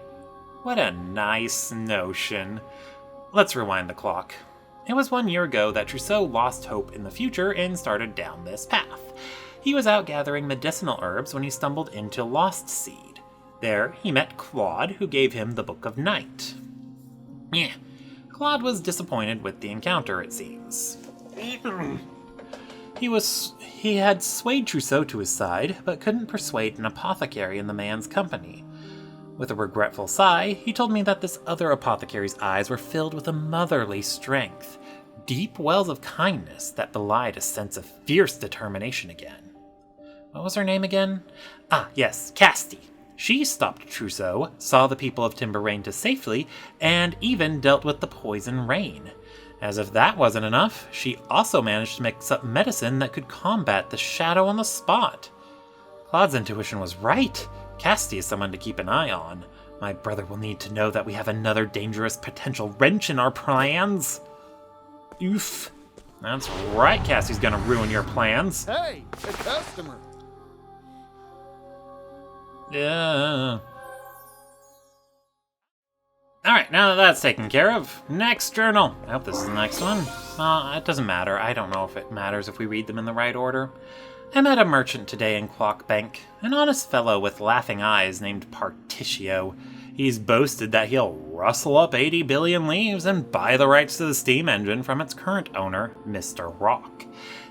What a nice notion. Let's rewind the clock. It was 1 year ago that Trousseau lost hope in the future and started down this path. He was out gathering medicinal herbs when he stumbled into Lost Seed. There, he met Claude, who gave him the Book of Night. Claude was disappointed with the encounter, it seems. He had swayed Trousseau to his side, but couldn't persuade an apothecary in the man's company. With a regretful sigh, he told me that this other apothecary's eyes were filled with a motherly strength, deep wells of kindness that belied a sense of fierce determination again. What was her name again? Ah, yes, Casti. She stopped Trousseau, saw the people of Timber Rain to safely, and even dealt with the poison rain. As if that wasn't enough, she also managed to mix up medicine that could combat the shadow on the spot. Claude's intuition was right. Casti is someone to keep an eye on. My brother will need to know that we have another dangerous potential wrench in our plans. Oof. That's right, Cassie's gonna ruin your plans. Hey, a customer. Yeah. Alright, now that that's taken care of, next journal. I hope this is the next one. It doesn't matter. I don't know if it matters if we read them in the right order. I met a merchant today in Clockbank, an honest fellow with laughing eyes named Partitio. He's boasted that he'll rustle up 80 billion leaves and buy the rights to the steam engine from its current owner, Mr. Rock.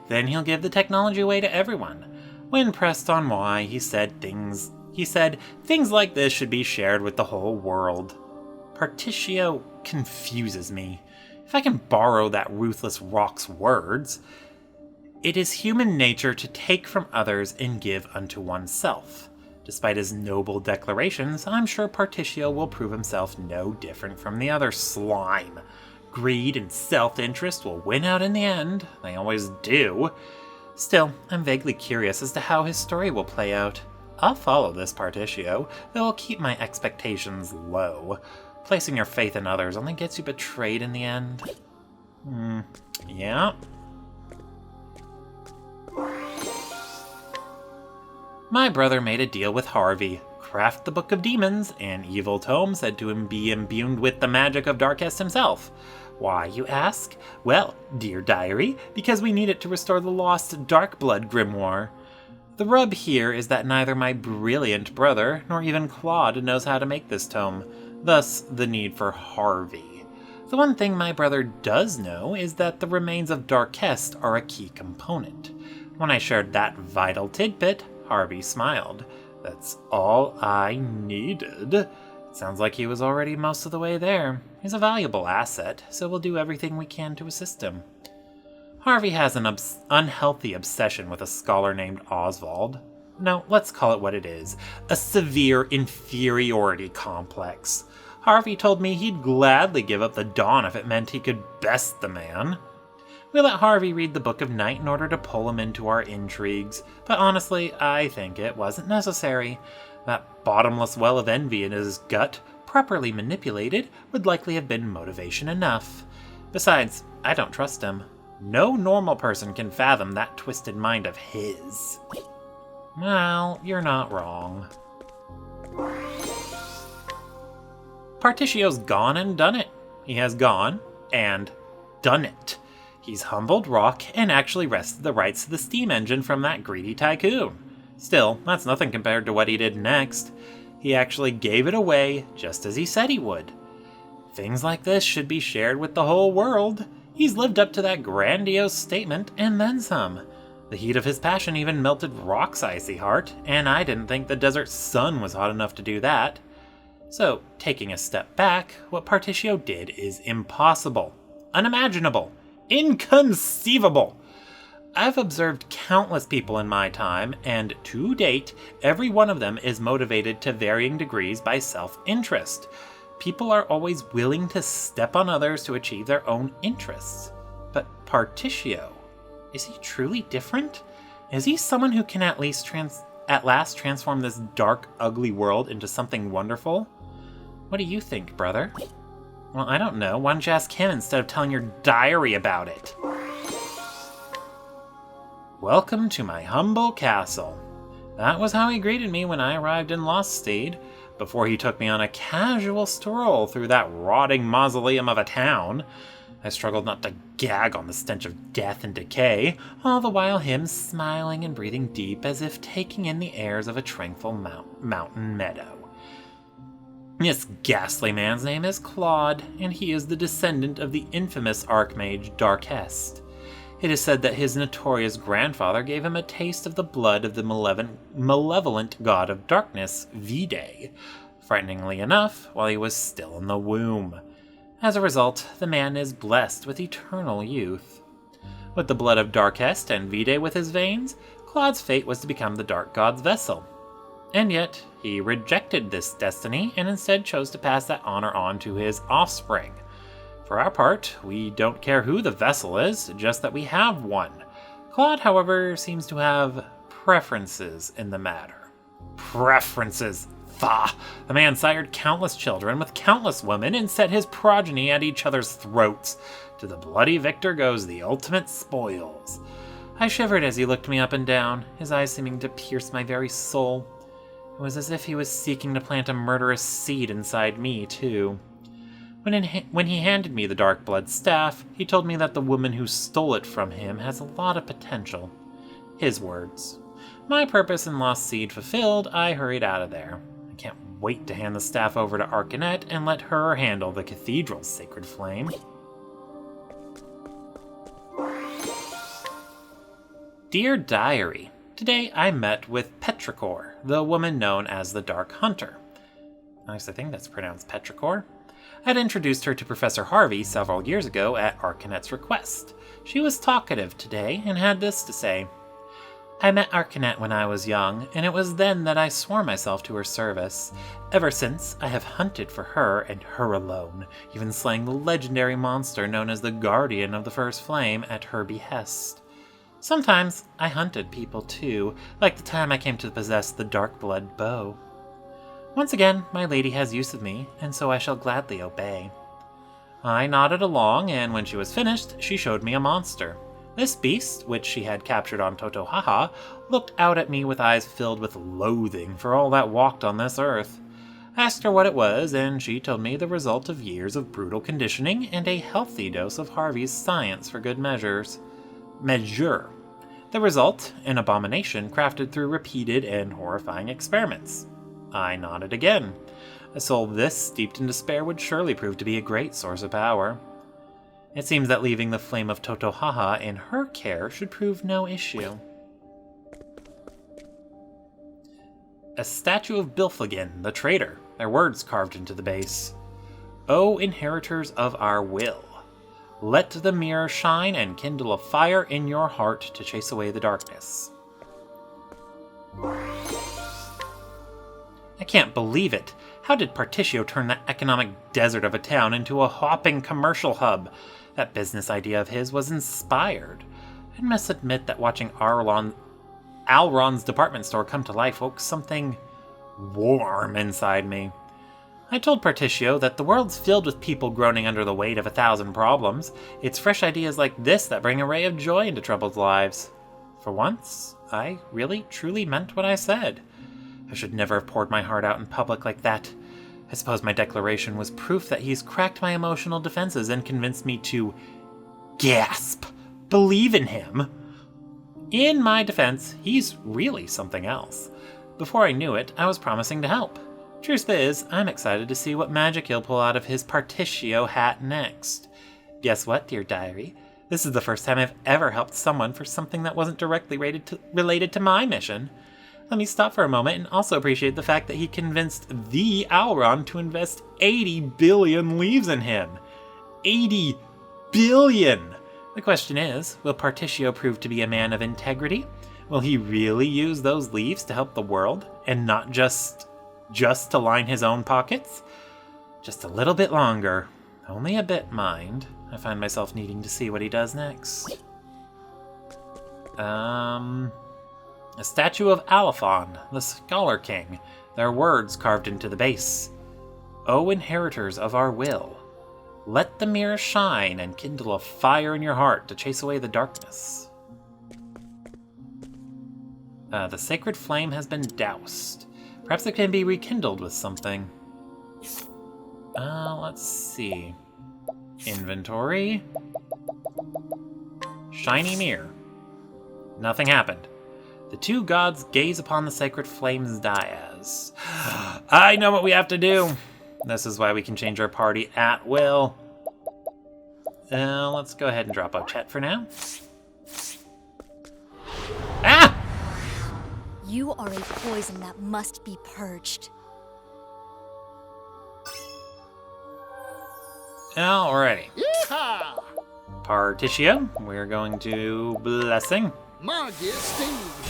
Then he'll give the technology away to everyone. When pressed on why, he said things like this should be shared with the whole world. Partitio confuses me. If I can borrow that ruthless Rock's words, it is human nature to take from others and give unto oneself. Despite his noble declarations, I'm sure Partitio will prove himself no different from the other slime. Greed and self-interest will win out in the end. They always do. Still, I'm vaguely curious as to how his story will play out. I'll follow this Partitio, though I'll keep my expectations low. Placing your faith in others only gets you betrayed in the end. Yeah. My brother made a deal with Harvey. Craft the Book of Demons, an evil tome said to be imbued with the magic of Darkest himself. Why, you ask? Well, dear diary, because we need it to restore the lost Dark Blood Grimoire. The rub here is that neither my brilliant brother nor even Claude knows how to make this tome, thus the need for Harvey. The one thing my brother does know is that the remains of Darkest are a key component. When I shared that vital tidbit, Harvey smiled. That's all I needed. It sounds like he was already most of the way there. He's a valuable asset, so we'll do everything we can to assist him. Harvey has an unhealthy obsession with a scholar named Oswald. No, let's call it what it is. A severe inferiority complex. Harvey told me he'd gladly give up the Dawn if it meant he could best the man. We let Harvey read the Book of Night in order to pull him into our intrigues, but honestly, I think it wasn't necessary. That bottomless well of envy in his gut, properly manipulated, would likely have been motivation enough. Besides, I don't trust him. No normal person can fathom that twisted mind of his. Well, you're not wrong. Partitio's gone and done it. He has gone and done it. He's humbled Rock and actually wrested the rights to the steam engine from that greedy tycoon. Still, that's nothing compared to what he did next. He actually gave it away just as he said he would. Things like this should be shared with the whole world. He's lived up to that grandiose statement and then some. The heat of his passion even melted Rock's icy heart, and I didn't think the desert sun was hot enough to do that. So, taking a step back, what Partitio did is impossible, unimaginable, inconceivable. I've observed countless people in my time, and to date, every one of them is motivated to varying degrees by self-interest. People are always willing to step on others to achieve their own interests. But Particio, is he truly different? Is he someone who can at last transform this dark, ugly world into something wonderful? What do you think, brother? Well, I don't know. Why don't you ask him instead of telling your diary about it? Welcome to my humble castle. That was how he greeted me when I arrived in Loststead, before he took me on a casual stroll through that rotting mausoleum of a town. I struggled not to gag on the stench of death and decay, all the while him smiling and breathing deep as if taking in the airs of a tranquil mountain meadow. This ghastly man's name is Claude, and he is the descendant of the infamous Archmage Darkest. It is said that his notorious grandfather gave him a taste of the blood of the malevolent god of darkness, Vide, frighteningly enough, while he was still in the womb. As a result, the man is blessed with eternal youth. With the blood of Darkest and Vide with his veins, Claude's fate was to become the Dark God's vessel. And yet, he rejected this destiny and instead chose to pass that honor on to his offspring. For our part, we don't care who the vessel is, just that we have one. Claude, however, seems to have preferences in the matter. Preferences! Faugh! The man sired countless children with countless women and set his progeny at each other's throats. To the bloody victor goes the ultimate spoils. I shivered as he looked me up and down, his eyes seeming to pierce my very soul. It was as if he was seeking to plant a murderous seed inside me, too. When he handed me the Dark Blood staff, he told me that the woman who stole it from him has a lot of potential. His words. My purpose in Lost Seed fulfilled, I hurried out of there. I can't wait to hand the staff over to Arcanet and let her handle the cathedral's sacred flame. Dear Diary, today I met with Petrichor, the woman known as the Dark Hunter. I think that's pronounced Petrichor. I'd introduced her to Professor Harvey several years ago at Arcanet's request. She was talkative today and had this to say. I met Arcanet when I was young, and it was then that I swore myself to her service. Ever since, I have hunted for her and her alone, even slaying the legendary monster known as the Guardian of the First Flame at her behest. Sometimes I hunted people too, like the time I came to possess the Dark Blood bow. Once again, my lady has use of me, and so I shall gladly obey. I nodded along, and when she was finished, she showed me a monster. This beast, which she had captured on Totohaha, looked out at me with eyes filled with loathing for all that walked on this earth. I asked her what it was, and she told me the result of years of brutal conditioning and a healthy dose of Harvey's science for good measure. The result, an abomination crafted through repeated and horrifying experiments. I nodded again. A soul this steeped in despair would surely prove to be a great source of power. It seems that leaving the flame of Totohaha in her care should prove no issue. A statue of Bilflagon, the traitor, their words carved into the base. O inheritors of our will, let the mirror shine and kindle a fire in your heart to chase away the darkness. I can't believe it. How did Particio turn that economic desert of a town into a hopping commercial hub? That business idea of his was inspired. I must admit that watching Alron's department store come to life woke something warm inside me. I told Particio that the world's filled with people groaning under the weight of 1,000 problems. It's fresh ideas like this that bring a ray of joy into troubled lives. For once, I really, truly meant what I said. I should never have poured my heart out in public like that. I suppose my declaration was proof that he's cracked my emotional defenses and convinced me to gasp, believe in him. In my defense, he's really something else. Before I knew it, I was promising to help. Truth is, I'm excited to see what magic he'll pull out of his Particio hat next. Guess what, dear diary? This is the first time I've ever helped someone for something that wasn't directly related to my mission. Let me stop for a moment and also appreciate the fact that he convinced the Alron to invest 80 billion leaves in him. 80 billion! The question is, will Particio prove to be a man of integrity? Will he really use those leaves to help the world, and not just to line his own pockets? Just a little bit longer. Only a bit, mind. I find myself needing to see what he does next. A statue of Alphon, the Scholar King. Their words carved into the base. O inheritors of our will, let the mirror shine and kindle a fire in your heart to chase away the darkness. The sacred flame has been doused. Perhaps it can be rekindled with something. Let's see. Inventory. Shiny mirror. Nothing happened. The two gods gaze upon the sacred flame's dais. I know what we have to do. This is why we can change our party at will. Let's go ahead and drop out chat for now. Ah! You are a poison that must be purged. Alrighty. Yeehaw! Particio, we're going to Blessing. Ma, get Steve.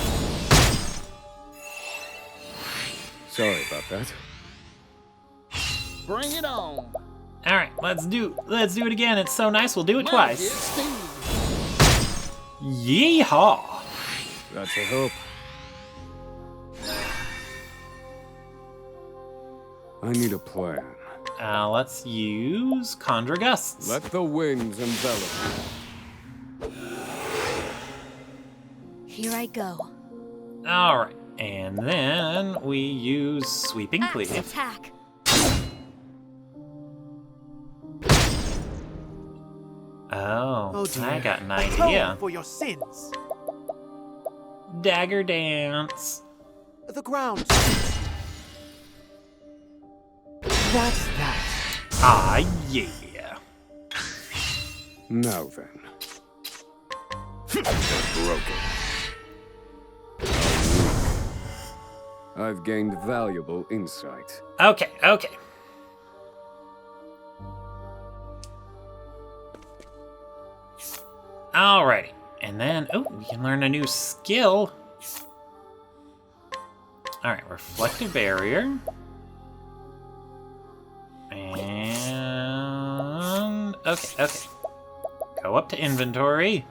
Sorry about that. Bring it on. Alright, let's do it again. It's so nice, we'll do it Ma, twice. get Steve. Yeehaw! That's a hope. I need a plan. Let's use Conjure Gusts. Let the winds envelop you. Here I go. Alright, and then we use Sweeping Axe Cleave. attack. Oh, dear. I got an Atone idea. for your sins. Dagger Dance. The ground. That's that. Ah, yeah. Now then. Broken. I've gained valuable insight. Okay. Alrighty. And then, we can learn a new skill. Alright, Reflective Barrier. And... Okay. Go up to Inventory.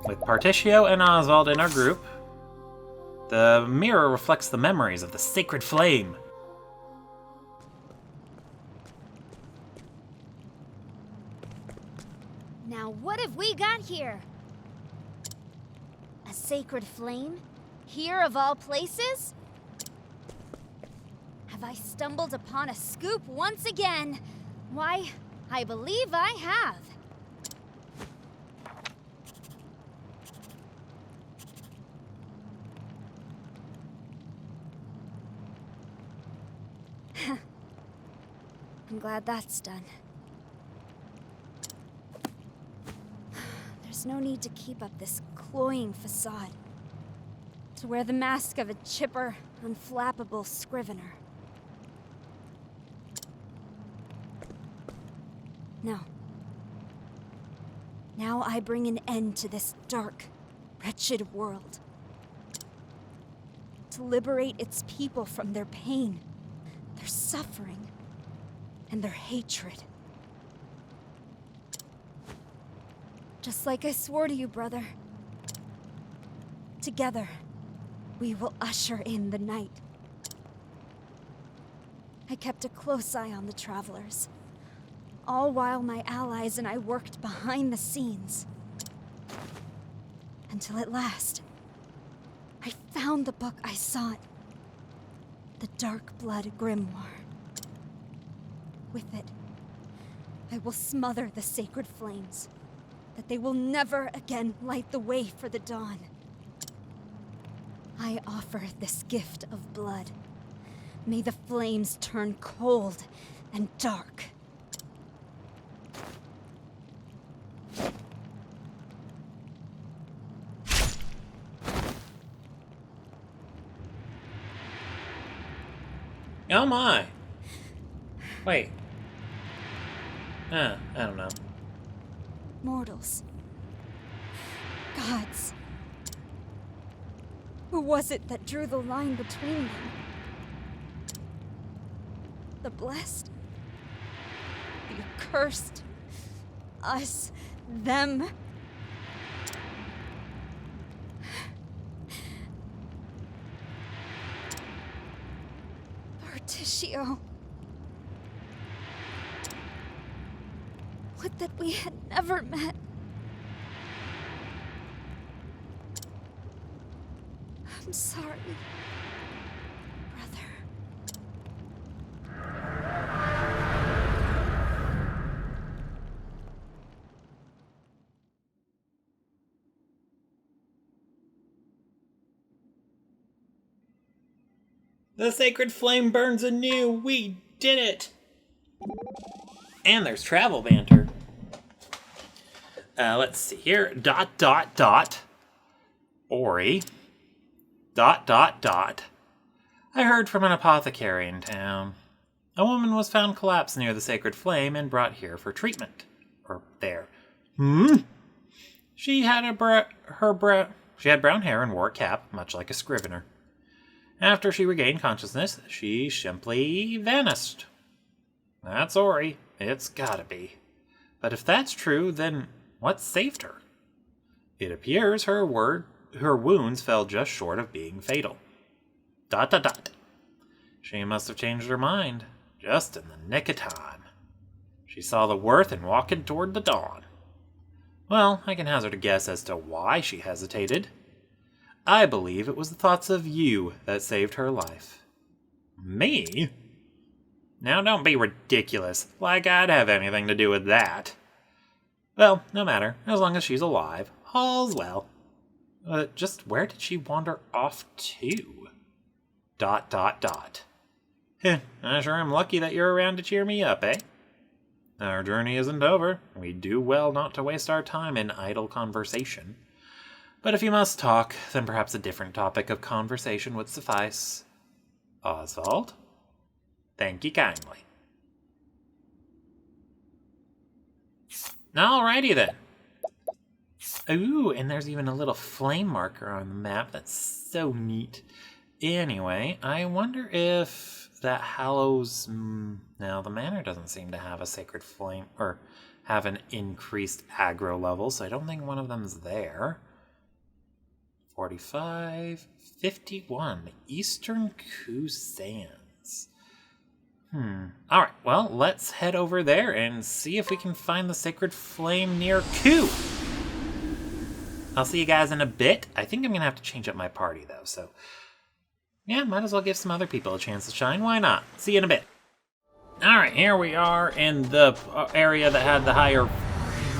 With Particio and Oswald in our group. The mirror reflects the memories of the sacred flame. Now what have we got here? A sacred flame? Here of all places? Have I stumbled upon a scoop once again? Why, I believe I have. I'm glad that's done. There's no need to keep up this cloying facade. To wear the mask of a chipper, unflappable scrivener. No. Now I bring an end to this dark, wretched world. To liberate its people from their pain, their suffering, and their hatred. Just like I swore to you, brother. Together, we will usher in the night. I kept a close eye on the travelers, all while my allies and I worked behind the scenes. Until at last, I found the book I sought. The Dark Blood Grimoire. With it, I will smother the sacred flames, that they will never again light the way for the dawn. I offer this gift of blood. May the flames turn cold and dark. Oh my! Wait. I don't know. Mortals. Gods. Who was it that drew the line between them? The blessed? The accursed? Us? Them? Particio. Would that we had never met. I'm sorry, brother. The sacred flame burns anew. We did it. And there's travel banter. Let's see here. ... Ori. ... I heard from an apothecary in town. A woman was found collapsed near the sacred flame and brought here for treatment. Or there. She had she had brown hair and wore a cap, much like a scrivener. After she regained consciousness, she simply vanished. That's Ori. It's gotta be. But if that's true, then what saved her? It appears her wounds fell just short of being fatal. ... She must have changed her mind, just in the nick of time. She saw the worth in walking toward the dawn. Well, I can hazard a guess as to why she hesitated. I believe it was the thoughts of you that saved her life. Me? Now don't be ridiculous, like I'd have anything to do with that. Well, no matter, as long as she's alive, all's well. Just where did she wander off to? ... I sure am lucky that you're around to cheer me up, eh? Our journey isn't over. We do well not to waste our time in idle conversation. But if you must talk, then perhaps a different topic of conversation would suffice. Oswald? Thank you kindly. Alrighty then. Ooh, and there's even a little flame marker on the map. That's so neat. Anyway, I wonder if that hallows... Now, the manor doesn't seem to have a sacred flame, or have an increased aggro level, so I don't think one of them's there. 45, 51, the Eastern Coup Sands. Alright, well, let's head over there and see if we can find the sacred flame near Coup. I'll see you guys in a bit. I think I'm going to have to change up my party, though, so... Yeah, might as well give some other people a chance to shine. Why not? See you in a bit. Alright, here we are in the area that had the higher...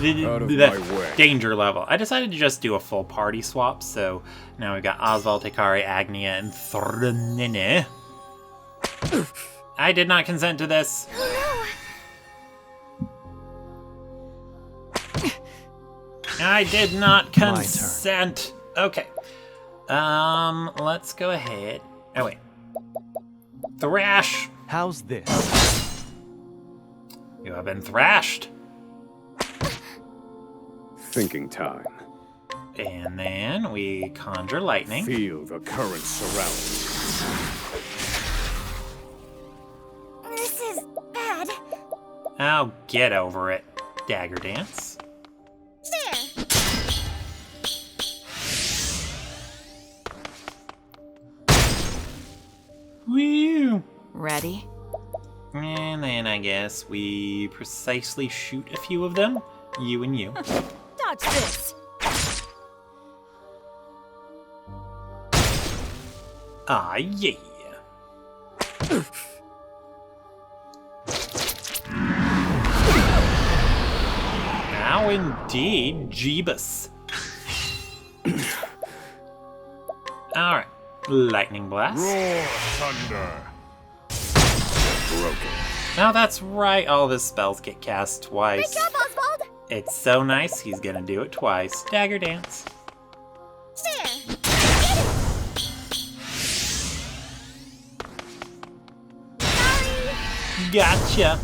Out of my way. Danger level. I decided to just do a full party swap, so now we've got Oswald, Hikari, Agnia, and Thrnine. I did not consent to this. I did not consent. Okay. Let's go ahead. Oh, wait. Thrash. How's this? You have been thrashed. Thinking time. And then we conjure lightning. Feel the current surroundings. This is bad. Oh, get over it. Dagger dance. There. Woo! Ready? And then I guess we precisely shoot a few of them. You and you. Dodge this. Ah, yeah. Now indeed, Jeebus. Alright. Lightning blast. Roar thunder. Broken. Now that's right, all of his spells get cast twice. Good job, Oswald. It's so nice, he's gonna do it twice. Dagger dance. There. Sorry. Gotcha.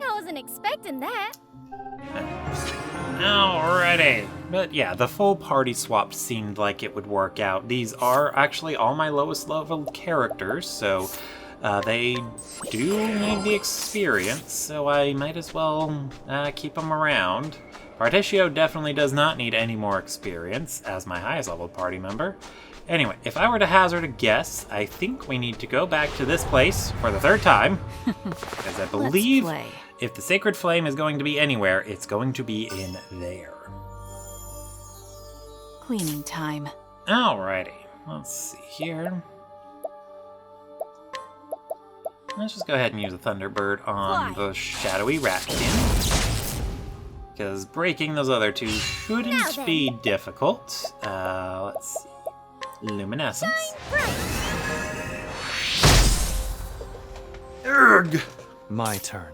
I wasn't expecting that. Alrighty. But yeah, the full party swap seemed like it would work out. These are actually all my lowest level characters, so they do need the experience, so I might as well keep them around. Particio definitely does not need any more experience as my highest level party member. Anyway, if I were to hazard a guess, I think we need to go back to this place for the third time, because I believe play. if the Sacred Flame is going to be anywhere, it's going to be in there. Cleaning time. Alrighty, let's see here. Let's just go ahead and use a Thunderbird on the shadowy ratkin, because breaking those other two shouldn't be difficult. Let's see. Luminescence. Urgh! My turn.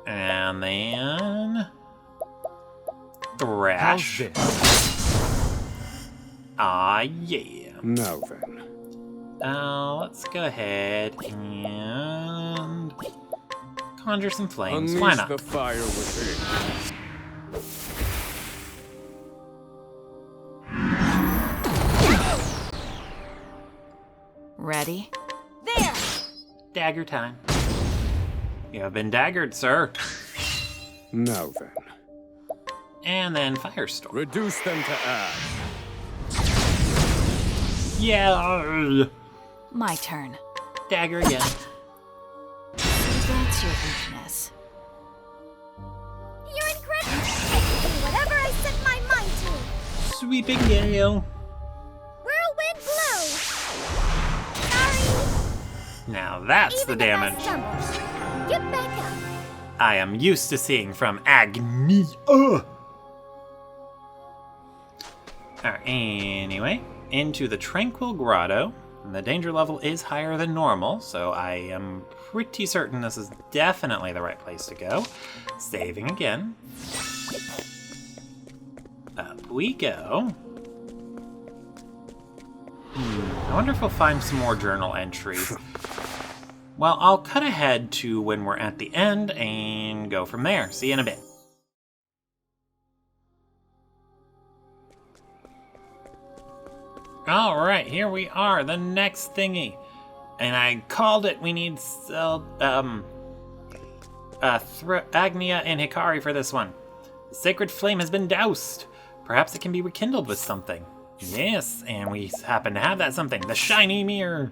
And then... Thrash. How's this? Ah, yeah. Now then. Let's go ahead and... conjure some flames. Unleash Why not? the fire within. Ready? There! Dagger time. You have been daggered, sir. Now then. And then Firestorm. Reduce them to ash. Yeah. My turn. Dagger again. That's your weakness. You're incredible! I can do whatever I set my mind to! Sweeping gale. Whirlwind blow! Sorry! Now that's Even the if I damage stumble, get back up! I am used to seeing from Agni. Alright, anyway, into the Tranquil Grotto. And the danger level is higher than normal, so I am pretty certain this is definitely the right place to go. Saving again. Up we go. I wonder if we'll find some more journal entries. Well, I'll cut ahead to when we're at the end and go from there. See you in a bit. Alright, here we are, the next thingy. And I called it. We need Agnia and Hikari for this one. The sacred flame has been doused. Perhaps it can be rekindled with something. Yes, and we happen to have that something, the shiny mirror.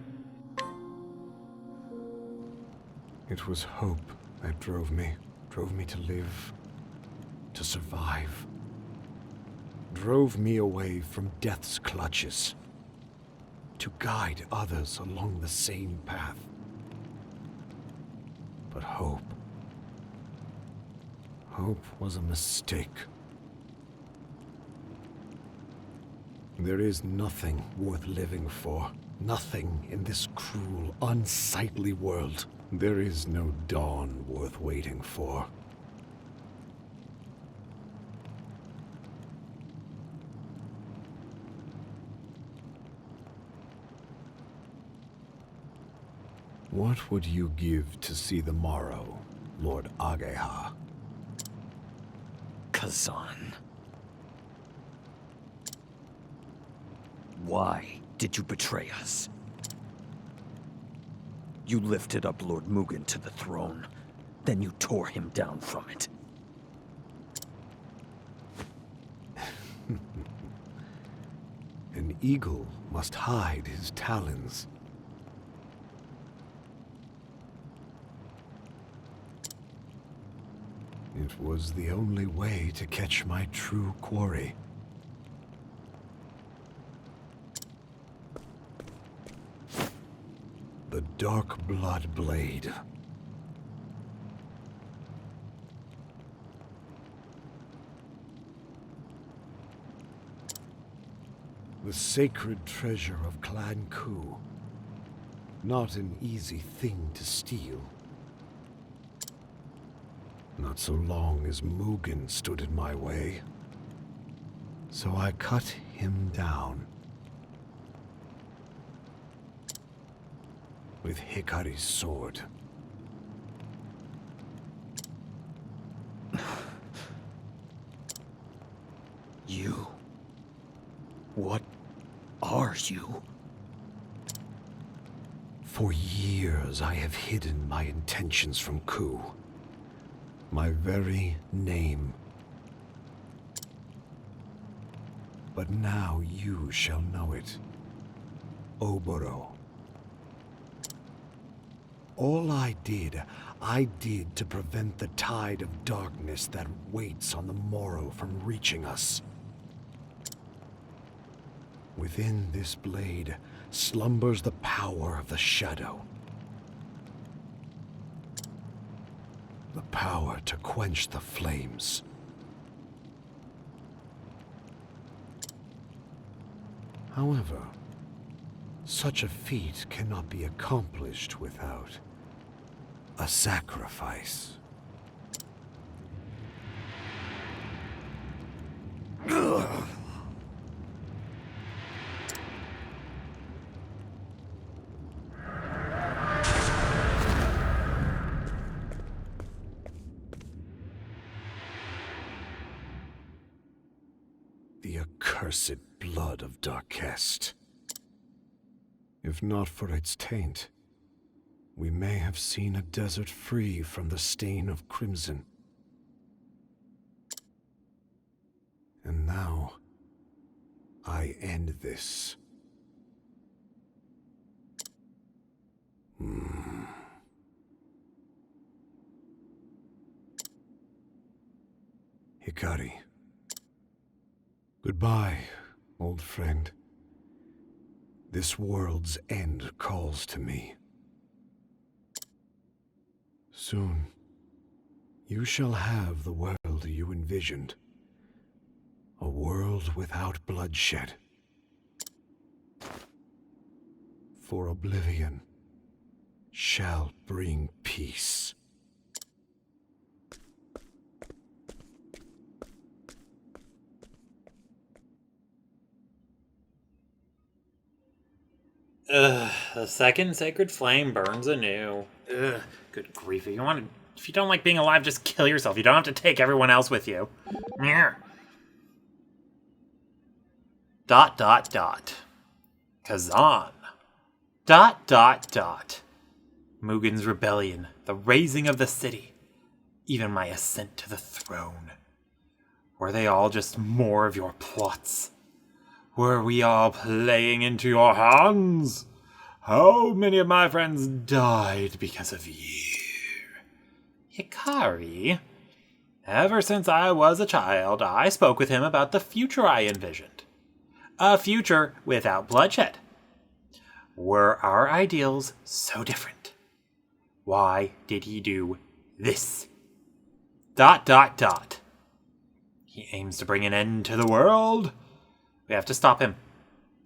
It was hope that drove me to live, to survive. Drove me away from death's clutches, to guide others along the same path. But hope was a mistake. There is nothing worth living for. Nothing in this cruel, unsightly world. There is no dawn worth waiting for. What would you give to see the morrow, Lord Ageha? Kazan. Why did you betray us? You lifted up Lord Mugen to the throne, then you tore him down from it. An eagle must hide his talons. It was the only way to catch my true quarry. The Dark Blood Blade. The sacred treasure of Clan Ku. Not an easy thing to steal. Not so long as Mugen stood in my way. So I cut him down. With Hikari's sword. You? What are you? For years I have hidden my intentions from Ku. My very name. But now you shall know it. Oboro. All I did to prevent the tide of darkness that waits on the morrow from reaching us. Within this blade slumbers the power of the shadow. The power to quench the flames. However, such a feat cannot be accomplished without a sacrifice. The accursed blood of Darkest. If not for its taint, we may have seen a desert free from the stain of crimson. And now, I end this. Hikari. Goodbye, old friend. This world's end calls to me. Soon, you shall have the world you envisioned. A world without bloodshed. For oblivion shall bring peace. Ugh, the second sacred flame burns anew. Ugh, good grief. If you don't like being alive, just kill yourself. You don't have to take everyone else with you. Nyeh. ... Kazan. ... Mugen's rebellion, the razing of the city, even my ascent to the throne. Were they all just more of your plots? Were we all playing into your hands? How many of my friends died because of you? Hikari? Ever since I was a child, I spoke with him about the future I envisioned. A future without bloodshed. Were our ideals so different? Why did he do this? ... He aims to bring an end to the world. We have to stop him.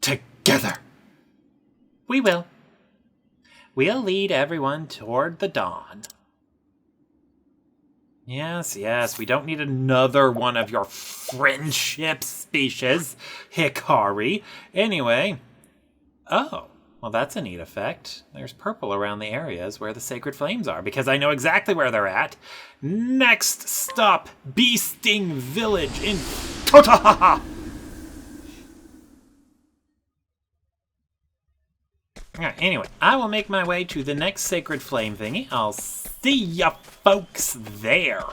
Together. We will. We'll lead everyone toward the dawn. Yes, we don't need another one of your friendship speeches, Hikari. Anyway. Oh, well that's a neat effect. There's purple around the areas where the sacred flames are, because I know exactly where they're at. Next stop, Beasting Village in Totahaha! Anyway, I will make my way to the next sacred flame thingy. I'll see ya folks there.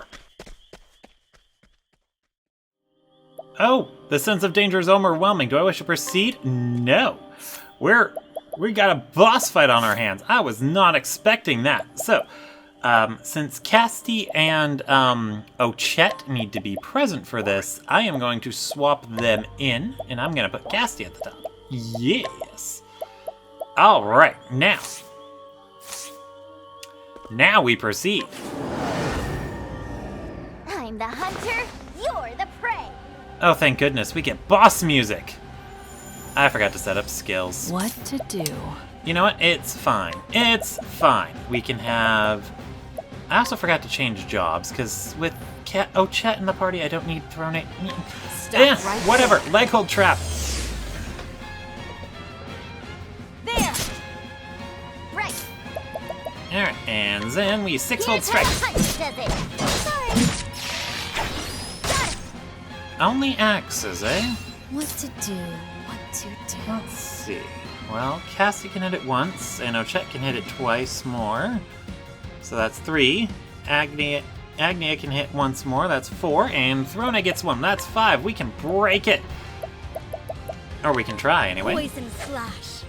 Oh, the sense of danger is overwhelming. Do I wish to proceed? No. We got a boss fight on our hands. I was not expecting that. So, since Casti and Ochette need to be present for this, I am going to swap them in, and I'm going to put Casti at the top. Yes. All right, now we proceed. I'm the hunter, you're the prey. Oh, thank goodness, we get boss music. I forgot to set up skills. What to do? You know what? It's fine. We can have... I also forgot to change jobs, because with Ochette in the party, I don't need thrown it. Stop right whatever. There. Leg hold trap. There. Right. Alright, and then we six-fold strike. Sorry. Got it. Only axes, eh? What to do? What to do? Let's see. Well, Cassie can hit it once, and Ochette can hit it twice more. So that's 3. Agnia can hit once more, that's 4. And Throna gets 1, that's 5. We can break it! Or we can try, anyway. Poison slash.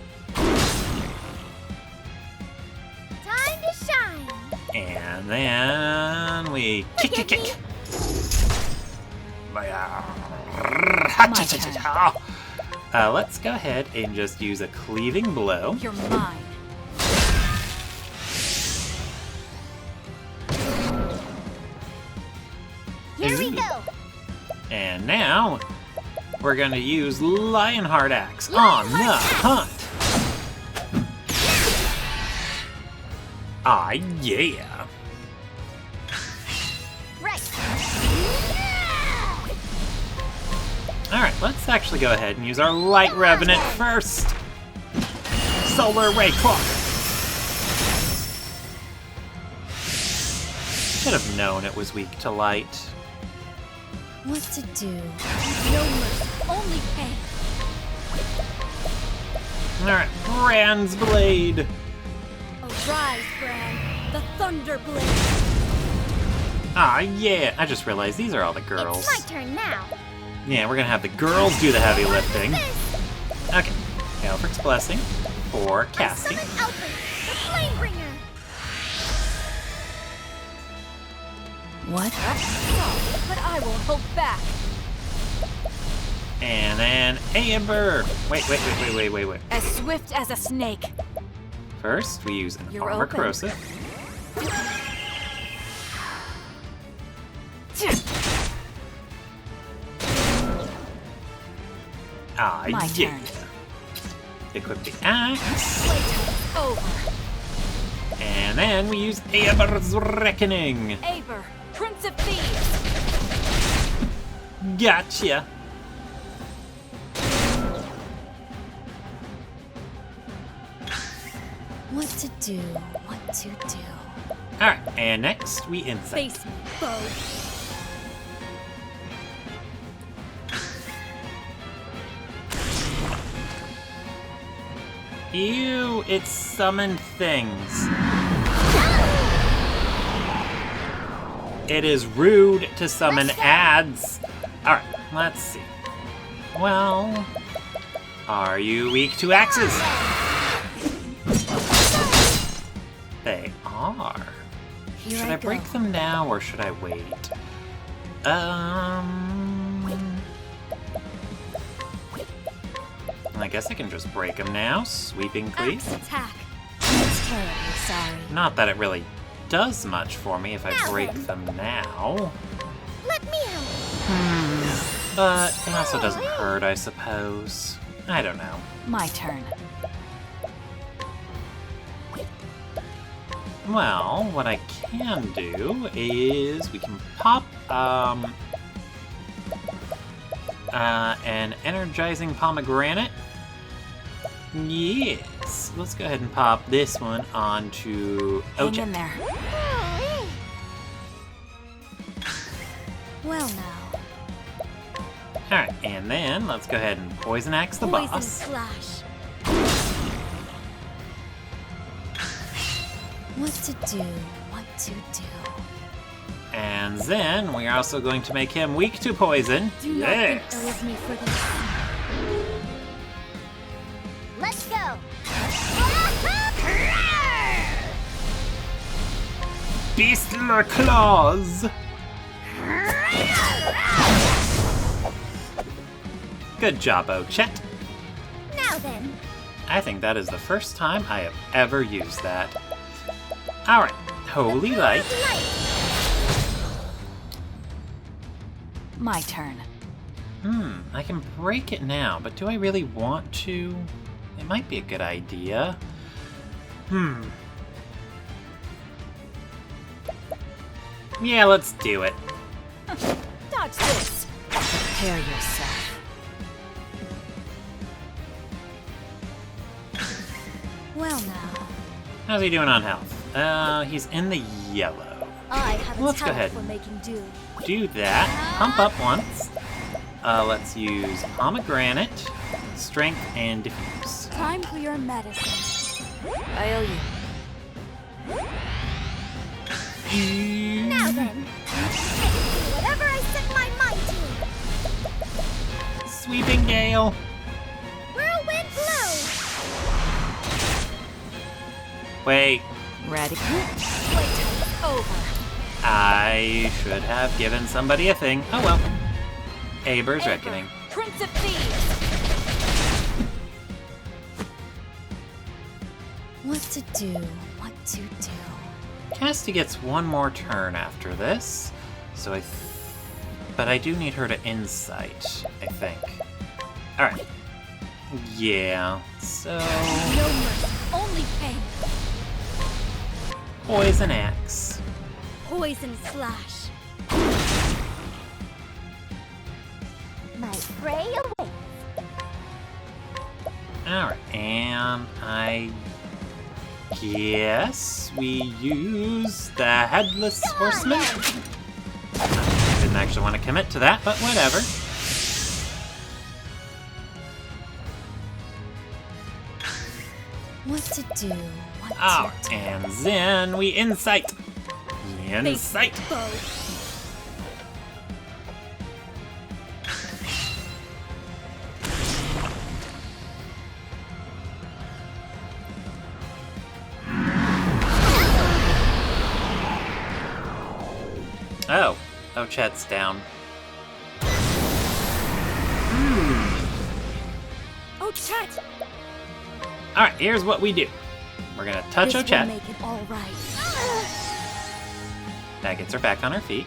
Time to shine. And then we kick. Let's go ahead and just use a cleaving blow. You're mine. Here we go. And now we're going to use Lionheart Axe on the hunt. Ah, yeah. Right. Alright, let's actually go ahead and use our Light Revenant first. Solar Ray Clock. Should have known it was weak to light. What to do? No mercy, only pain. Alright, Brand's Blade. Arise, Bran, the Thunder Blade. Ah, yeah. I just realized these are all the girls. It's my turn now. Yeah, we're gonna have the girls do the heavy lifting. Okay. Alfred's Blessing for Cassie. I summon Alfred, the Flamebringer. What? But I won't hold back. And then Amber. Wait. As swift as a snake. First, we use an You're armor open. corrosive. Ah, My yeah. turn. Equip the axe. Playtime's over. And then we use Amber's Reckoning. Aber, Prince of Thieves. Gotcha. What to do? What to do? Alright, and next we insight. Face me, foe. Ew, it summoned things. It is rude to summon ads. Alright, let's see. Well, are you weak to axes? They are. Here Should I I break go. them now or should I wait? I guess I can just break them now. Sweeping cleave. Axe attack. That's terribly sorry. Not that it really does much for me if I Now break then. them now. Let me help. But it also doesn't hurt, I suppose. I don't know. My turn. Well, what I can do is we can pop an energizing pomegranate. Yes, let's go ahead and pop this one onto Hang Ochette. in there. Well now. Alright, and then let's go ahead and Poison Axe the Poison boss. slash. What to do? What to do? And then we're also going to make him weak to poison. Do not think ill of me for this. Let's go. Beastler Claws! Good job, Ochette. Now then. I think that is the first time I have ever used that. Alright, Holy Light. My turn. I can break it now, but do I really want to? It might be a good idea. Yeah, let's do it. Dodge this. Prepare yourself. Well now. How's he doing on health? He's in the yellow. I have a Let's go talent ahead. for making do. Do that. Pump up once. Let's use pomegranate, strength, and diffuse. Time for your medicine. I owe you. Now then, I can do whatever I set my mind to. Sweeping gale. Whirlwind blow. Wait, Ready? Playtime's over. I should have given somebody a thing. Oh well. Aber's Reckoning. Prince of Thieves. What to do? What to do? Casty gets one more turn after this, so but I do need her to insight, I think. Alright. Yeah, so... No mercy, only pain. Poison Axe. Poison slash. My prey awaits. Alright, and I guess we use the Headless Horseman. Didn't actually want to commit to that, but whatever. What to do? What Alright, to do? and then we insight. Insight. Bow. Oh, Chet's down. Oh, Chet! Alright, here's what we do. We're gonna touch This Ochet. will make it all right. That gets her back on her feet.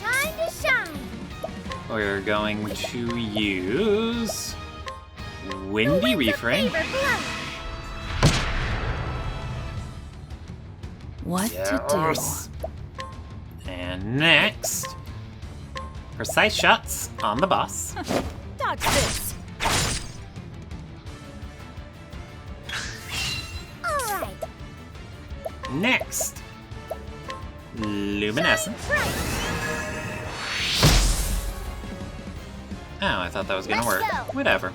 Time to shine. We're going to use Windy Winds of Refrain. favor blow. What Yes. And next, precise shots on the boss. Dodge this. All right. Next, Luminescence. Right. Oh, I thought that was gonna Let's work. go. Whatever.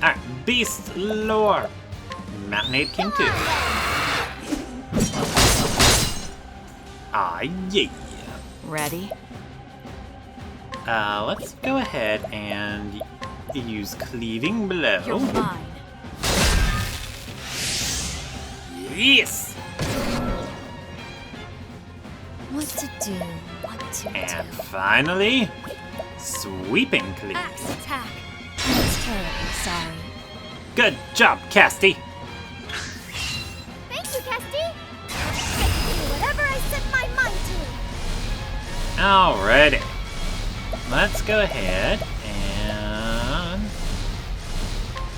Alright, Beast Lore. Mountainade King 2. Ah, yeah. Ready? Let's go ahead and use Cleaving Blow. You're mine. Yes! What to do? What to And do? finally, Sweeping Cleave. Axe attack. I'm terribly sorry. Good job, Casty! Thank you, Casty. I can do whatever I set my mind to. Alrighty. Let's go ahead and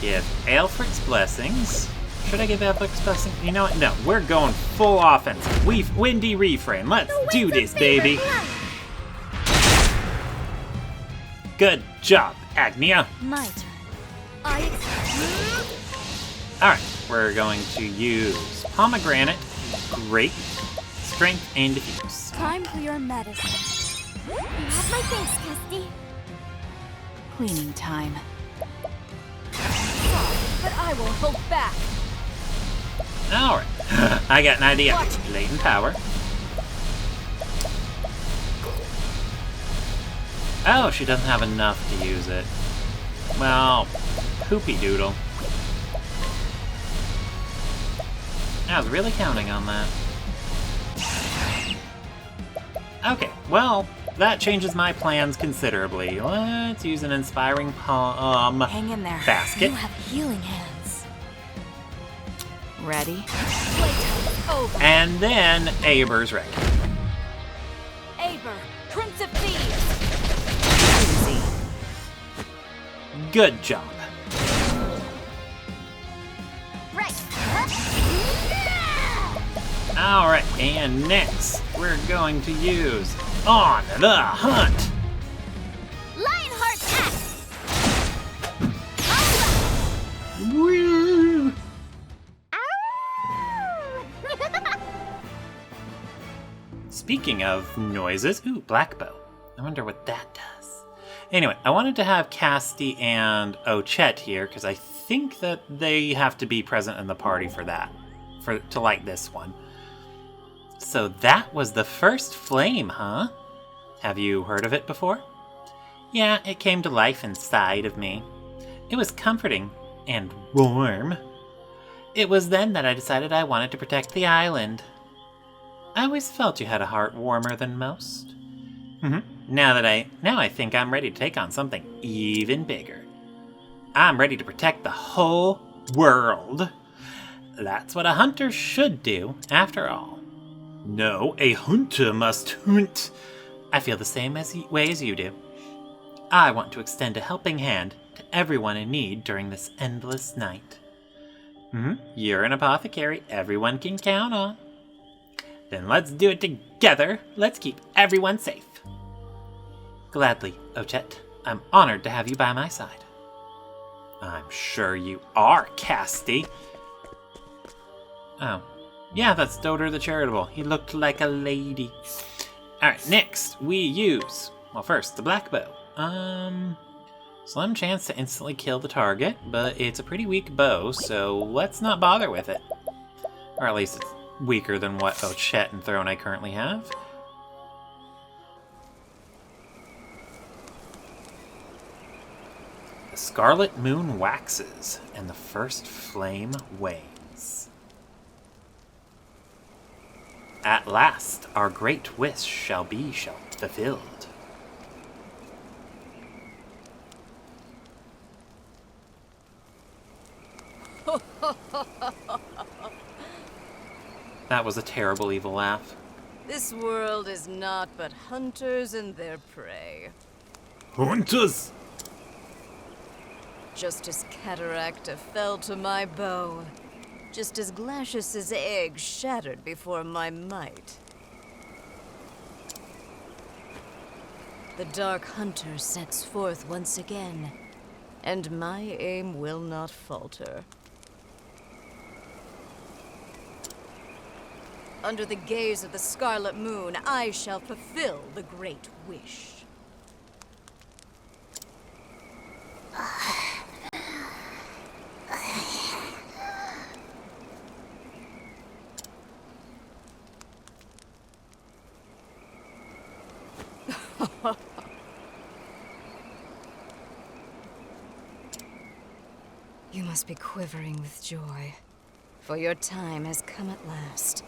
give Aelfric's blessings. Should I give Aelfric's blessing? You know what? No, we're going full offense. Windy Refrain. Let's do Winds of this, favor baby. blow. Good job, Agnia. My turn. I accept. Alright, we're going to use Pomegranate, Grape, Strength, and Diffuse. Time for your medicine. You have my thanks, Casty. Cleaning time. But I won't hold back. Alright, I got an idea. Latent Power. Oh, she doesn't have enough to use it. Well, poopy doodle. I was really counting on that. Okay, well, that changes my plans considerably. Let's use an Inspiring Palm Hang in there. basket. You have healing hands. Ready? Playtime's over. And then Aber's Reckoning. Aber, Prince of Thieves. Easy. Good job. Right. Alright, and next, we're going to use On the Hunt. Lionheart axe. Woo! Speaking of noises, ooh, black bow. I wonder what that does. Anyway, I wanted to have Casti and Ochette here because I think that they have to be present in the party for that, to light this one. So that was the first flame, huh? Have you heard of it before? Yeah, it came to life inside of me. It was comforting and warm. It was then that I decided I wanted to protect the island. I always felt you had a heart warmer than most. Now I think I'm ready to take on something even bigger. I'm ready to protect the whole world. That's what a hunter should do, after all. No, a hunter must hunt. I feel the same way as you do. I want to extend a helping hand to everyone in need during this endless night. You're an apothecary everyone can count on. Then let's do it together. Let's keep everyone safe. Gladly, Ochette. I'm honored to have you by my side. I'm sure you are, Casti. Oh. Yeah, that's Doter the Charitable. He looked like a lady. Alright, next we use... Well, first, the black bow. Slim chance to instantly kill the target, but it's a pretty weak bow, so let's not bother with it. Or at least it's weaker than what Ochette and Throne I currently have. The scarlet moon waxes, and the first flame wanes. At last, our great wish shall be fulfilled. That was a terrible evil laugh. This world is not but hunters and their prey. Hunters! Just as Cataracta fell to my bow, just as Glacius's egg shattered before my might. The Dark Hunter sets forth once again, and my aim will not falter. Under the gaze of the Scarlet Moon, I shall fulfill the Great Wish. You must be quivering with joy, for your time has come at last.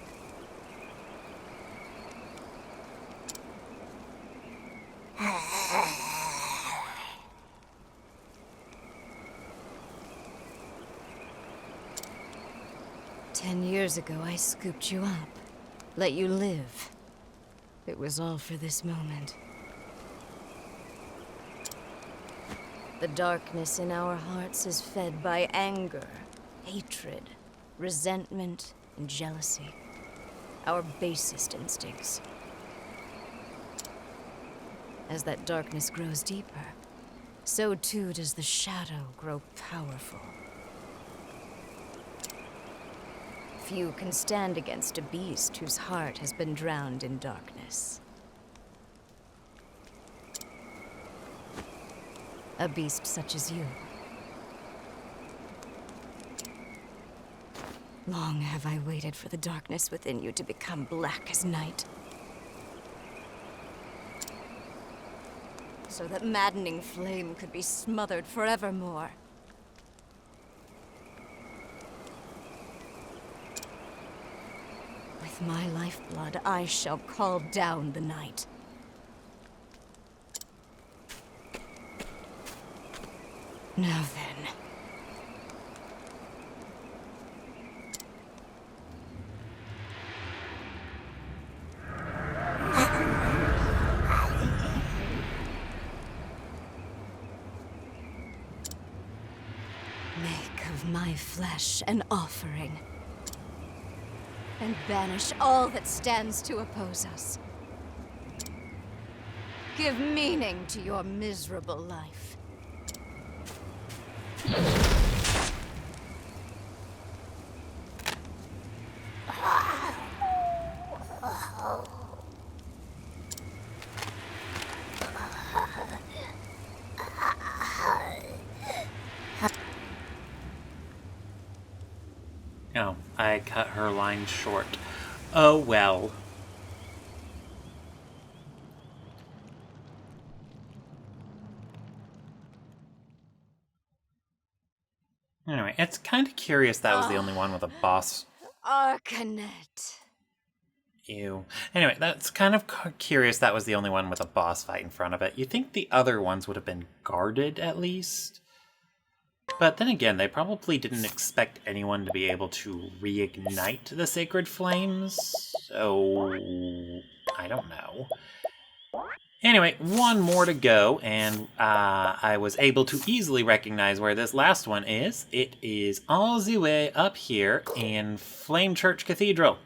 Years ago, I scooped you up, let you live. It was all for this moment. The darkness in our hearts is fed by anger, hatred, resentment, and jealousy. Our basest instincts. As that darkness grows deeper, so too does the shadow grow powerful. Few can stand against a beast whose heart has been drowned in darkness. A beast such as you. Long have I waited for the darkness within you to become black as night. So that maddening flame could be smothered forevermore. With my lifeblood, I shall call down the night. Now then. Make of my flesh an offering. And banish all that stands to oppose us. Give meaning to your miserable life. I cut her line short. Oh well. Anyway, it's kind of curious that was the only one with a boss. Arcanet. Ew. Anyway, that's kind of curious that was the only one with a boss fight in front of it. You think the other ones would have been guarded, at least? But then again, they probably didn't expect anyone to be able to reignite the sacred flames, so I don't know. Anyway, one more to go, and I was able to easily recognize where this last one is. It is all the way up here in Flame Church Cathedral.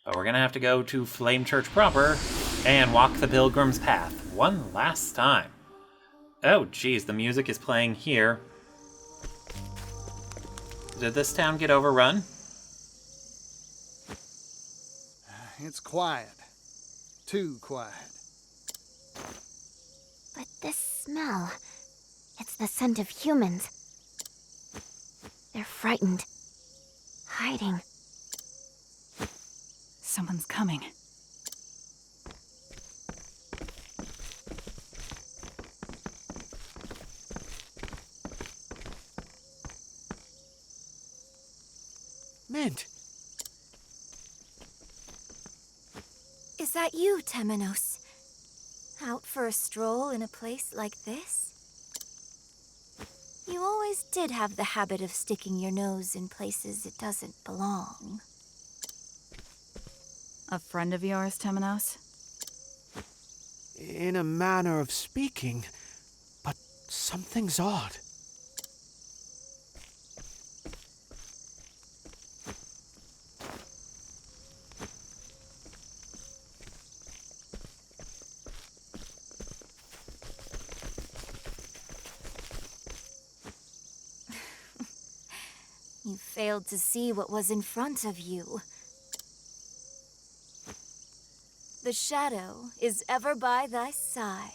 But we're gonna have to go to Flame Church proper and walk the Pilgrim's Path one last time. Oh, geez, the music is playing here. Did this town get overrun? It's quiet. Too quiet. But this smell, it's the scent of humans. They're frightened, hiding. Someone's coming. Mint. Is that you, Temenos? Out for a stroll in a place like this? You always did have the habit of sticking your nose in places it doesn't belong. A friend of yours, Temenos? In a manner of speaking, but something's odd. You failed to see what was in front of you. The shadow is ever by thy side.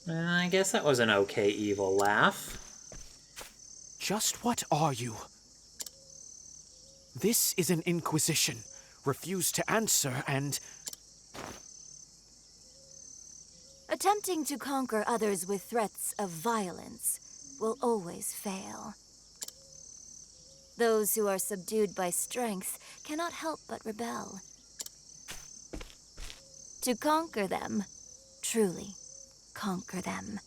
I guess that was an okay evil laugh. Just what are you? This is an inquisition. Refuse to answer and... Attempting to conquer others with threats of violence will always fail. Those who are subdued by strength cannot help but rebel. To conquer them, truly conquer them,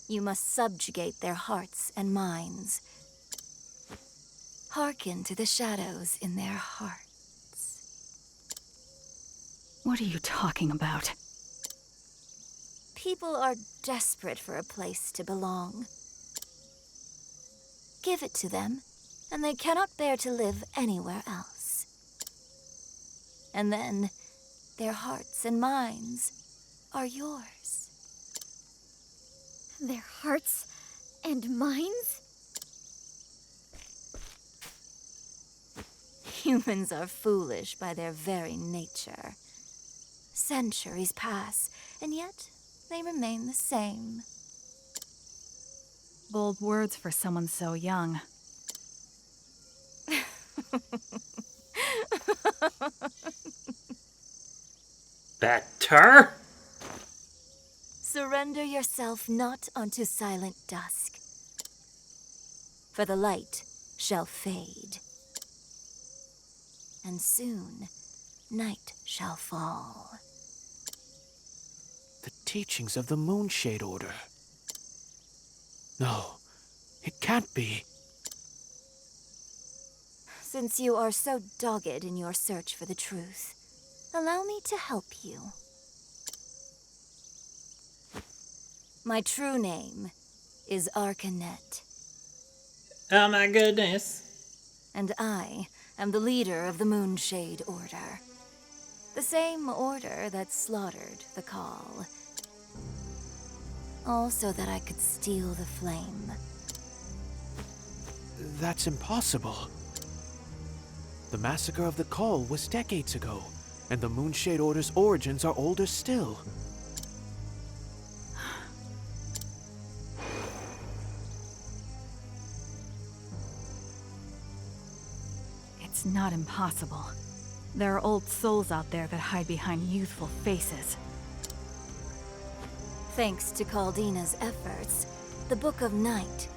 you must subjugate their hearts and minds. Hearken to the shadows in their hearts. What are you talking about? People are desperate for a place to belong. Give it to them, and they cannot bear to live anywhere else. And then, their hearts and minds are yours. Their hearts and minds? Humans are foolish by their very nature. Centuries pass, and yet they remain the same. Bold words for someone so young. Better? Surrender yourself not unto silent dusk, for the light shall fade, and soon night shall fall. The teachings of the Moonshade Order. No, it can't be. Since you are so dogged in your search for the truth, allow me to help you. My true name is Arcanet. Oh my goodness. And I am the leader of the Moonshade Order. The same order that slaughtered the Call. All so that I could steal the flame. That's impossible. The massacre of the Call was decades ago, and the Moonshade Order's origins are older still. It's not impossible. There are old souls out there that hide behind youthful faces. Thanks to Caldina's efforts, the Book of Night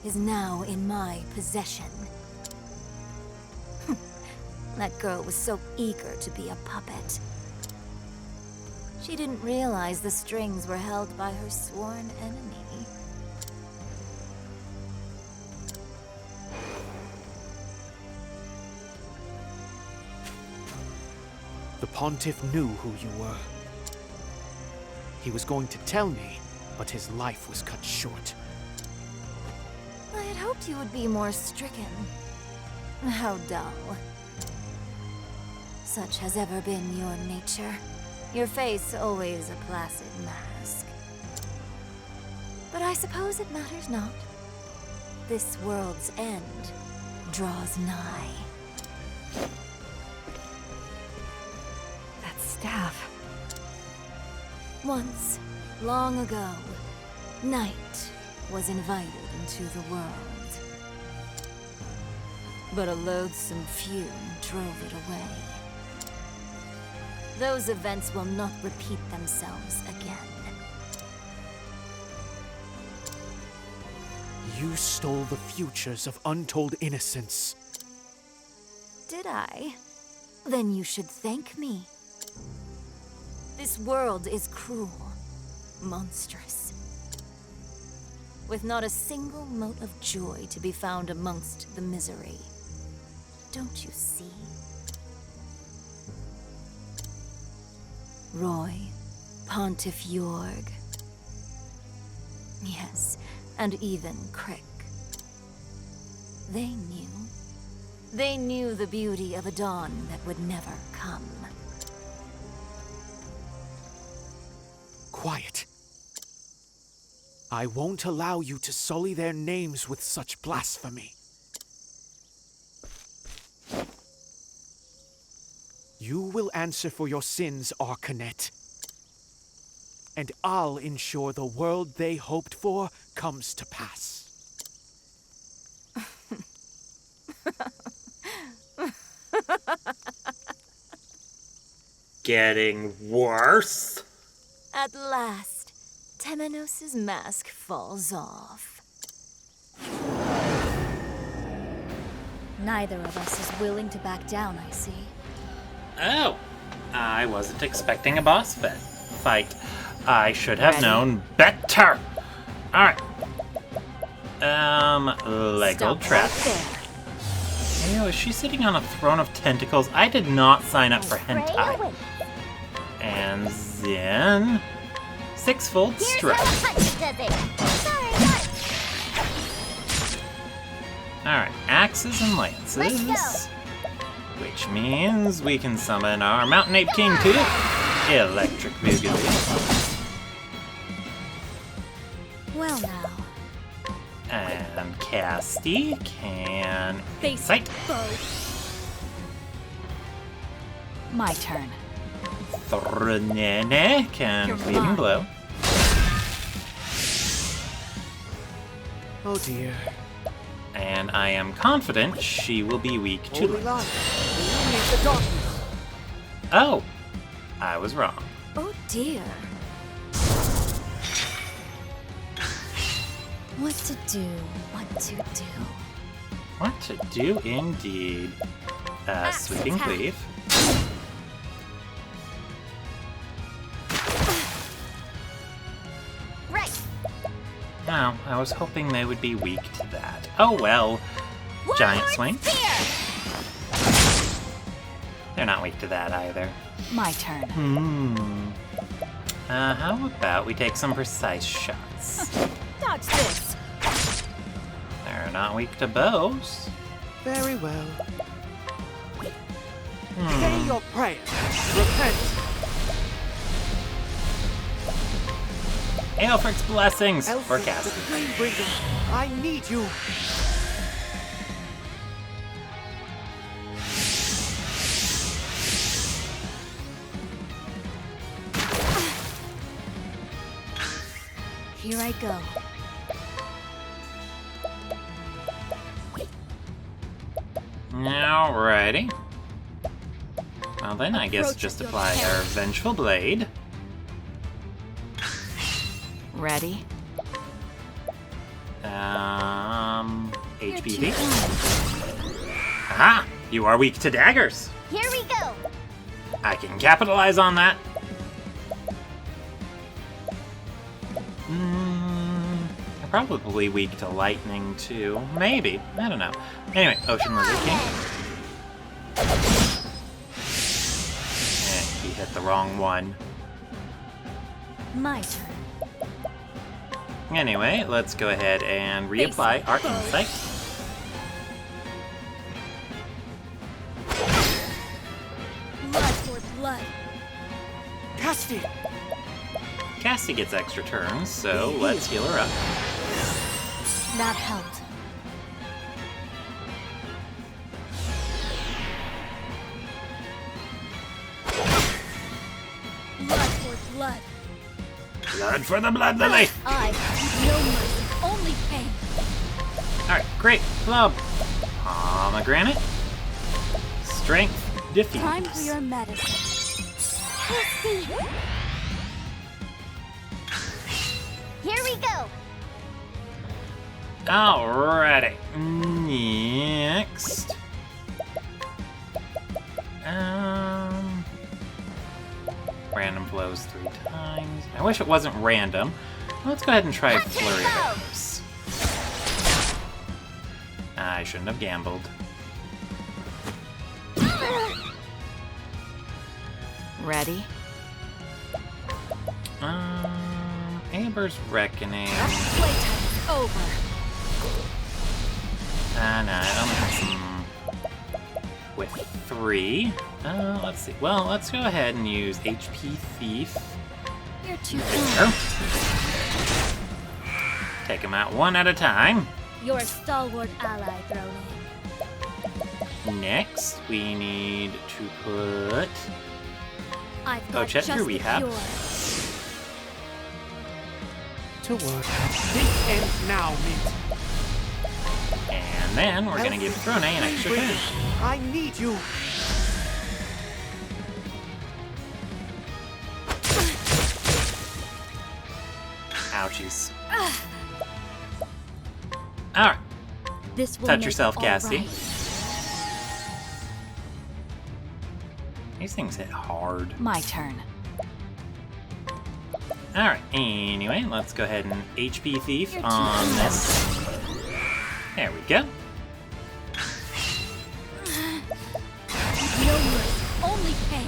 is now in my possession. That girl was so eager to be a puppet. She didn't realize the strings were held by her sworn enemy. The Pontiff knew who you were. He was going to tell me, but his life was cut short. I had hoped you would be more stricken. How dull. Such has ever been your nature. Your face always a placid mask. But I suppose it matters not. This world's end draws nigh. That staff. Once, long ago, night was invited into the world. But a loathsome fume drove it away. Those events will not repeat themselves again. You stole the futures of untold innocence. Did I? Then you should thank me. This world is cruel, monstrous, with not a single mote of joy to be found amongst the misery. Don't you see? Roy, Pontiff Jorg. Yes, and even Crick. They knew. They knew the beauty of a dawn that would never come. Quiet. I won't allow you to sully their names with such blasphemy. You will answer for your sins, Arcanet. And I'll ensure the world they hoped for comes to pass. Getting worse? At last, Temenos' mask falls off. Neither of us is willing to back down, I see. Oh, I wasn't expecting a boss fight. I should have known better. All right. Lego trap. Ew, is she sitting on a throne of tentacles? I did not sign up for hentai. And then six-fold strike. Alright, axes and lances. Which means we can summon our Mountain Ape King too. Electric Boogaloo. Well now. And Casty can Insight. My turn. Thrnene can Bleeding Blow. Oh dear. And I am confident she will be weak to Holy it. light, illuminate the darkness. Oh, I was wrong. Oh dear. What to do, what to do. What to do indeed. Sweeping attack. Cleave. Right. Now, I was hoping they would be weak to that. Oh well. Giant Swing. They're not weak to that either. My turn. How about we take some precise shots? Dodge this. They're not weak to bows. Very well. Say your prayers. Repent. Aelfric's blessings for Elfrid, Cassie. the Flame Bringer, I need you. Here I go. Alrighty. Well then, I guess just apply our Vengeful Blade. Ready? HPV. Aha! You are weak to daggers. Here we go. I can capitalize on that. Probably weak to lightning, too. Maybe. I don't know. Anyway, Ocean Lizard King. He hit the wrong one. My turn. Anyway, let's go ahead and reapply our Insight. Blood for blood. Cassie! Cassie gets extra turns, so let's heal her up. That helped. Blood for blood. Blood for the Blood Lily! I no mercy, only pain. Alright, great. Club. Pomegranate. Strength defeats. Time for your medicine. Let's see. Here we go. Alrighty. Next. Random blows 3 times. I wish it wasn't random. Let's go ahead and try Flurry of Arrows. I shouldn't have gambled. Ready? Amber's Reckoning. Playtime's over. No, I only have some with 3. Let's see. Well, let's go ahead and use HP Thief. You're too There. Take them out one at a time. Your stalwart ally thrown in. Next, we need to put I've got Ochette just through rehab. the cure. To work. This ends now, Mint. And then we're gonna give Throne an extra turn. I need you. Ouchies. Alright. This will Touch make yourself, it all Cassie. right. These things hit hard. My turn. Alright, anyway, let's go ahead and HP Thief You're too on close. this. There we go. No mercy, only pain.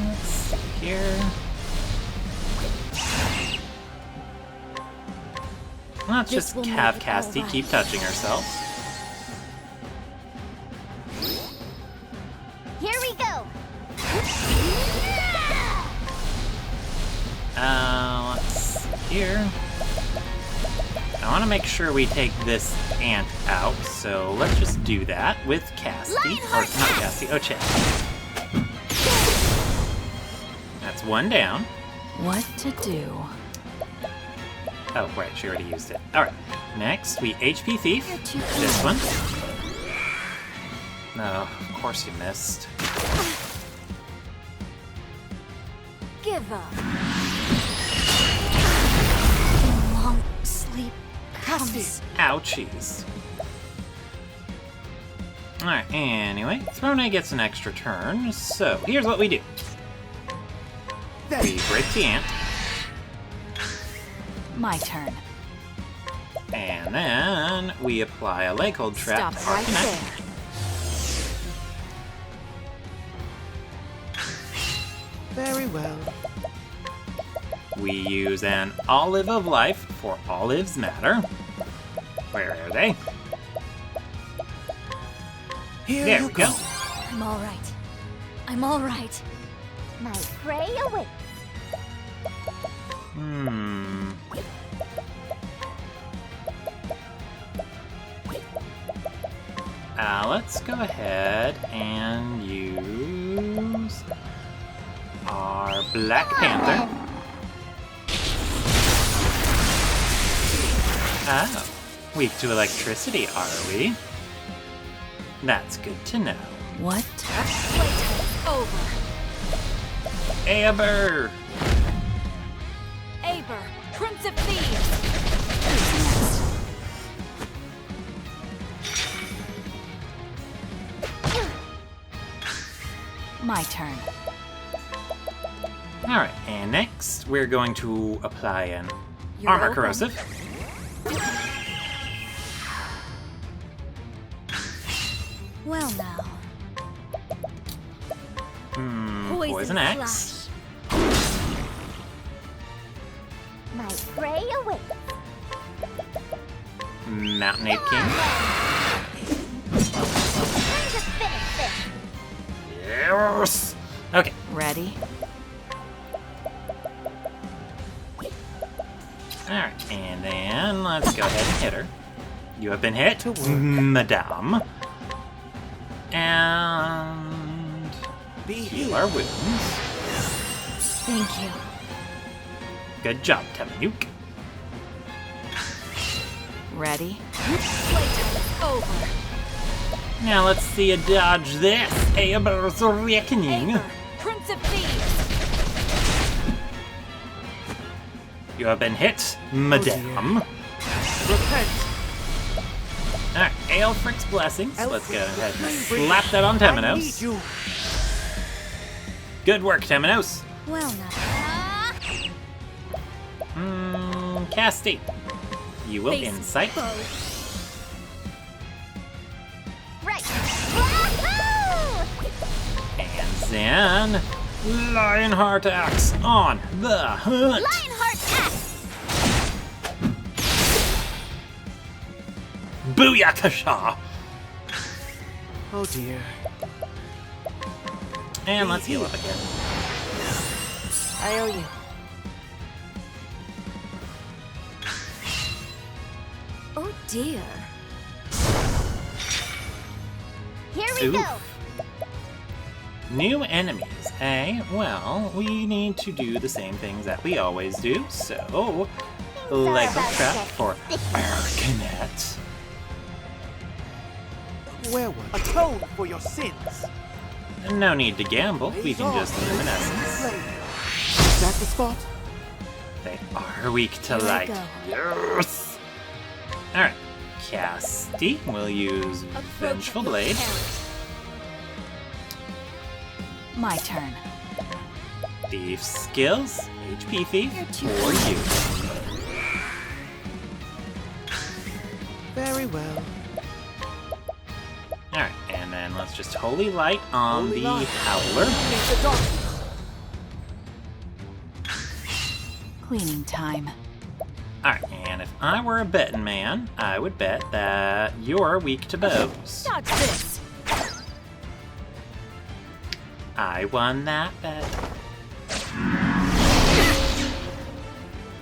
Let's see here. Let's This just will have make it Cassie all right. keep touching herself. Here we go. Let's see here. I want to make sure we take this ant out, so let's just do that with Cassie. Or not Cassie, Ochette. That's one down. What to do? Oh, right, she already used it. Alright, next we HP Thief. You're too This one. No, of course you missed. Give up. Long sleep comes. Ouchies. Alright, anyway, Throne gets an extra turn, so here's what we do. We break the ant, My turn. and then we apply a leg hold trap Stop to right Arcanine. there. Very well. We use an Olive of Life for Olives Matter. Where are they? Here There you we go. I'm all right. I'm all right. My prey awaits. Let's go ahead and use our Black Panther. Oh. Weak to electricity, are we? That's good to know. What? Playtime's over. Aber! Aber, Prince of Thieves. My turn. Alright, and next we're going to apply an You're armor open. corrosive. Well now. Poison X. My prey awaits. Mountain Ape King. Time to finish this. Yes! Okay, Ready? alright, and then let's go ahead and hit her. You have been hit, To work. Madame. And Be heal healed. our wounds. Thank you. Good job, Temanuk. Ready? Playtime's over. Now let's see you dodge this. Aber's Reckoning. Aber, Prince of Thieves. You have been hit, Madame. Repent. Alright, Aelfric's Blessings. Let's go ahead and slap that on I need Temenos. you. Good work, Temenos. Well now. Casty. You will Face insight. Right. Wahoo! And then Lionheart Axe on the hunt. Lionheart Axe. Booyakasha! Oh dear. And let's heal up again. I owe you. Oh dear. Here we go. New enemies, eh? Well, we need to do the same things that we always do, so leg about to trap get for Arcanet. Where was atone for your sins? No need to gamble, we can just luminescence. Is that the spot? They are weak to Here I light. go. Yes! Alright, Casty will use Vengeful Blade. My turn. Thief skills, HP thief, for you. Very well. Alright, and then let's just Holy Light on Holy the Light. Howler. Meet the darkness. Cleaning time. Alright, and if I were a betting man, I would bet that you're weak to bows. Dodge this. I won that bet.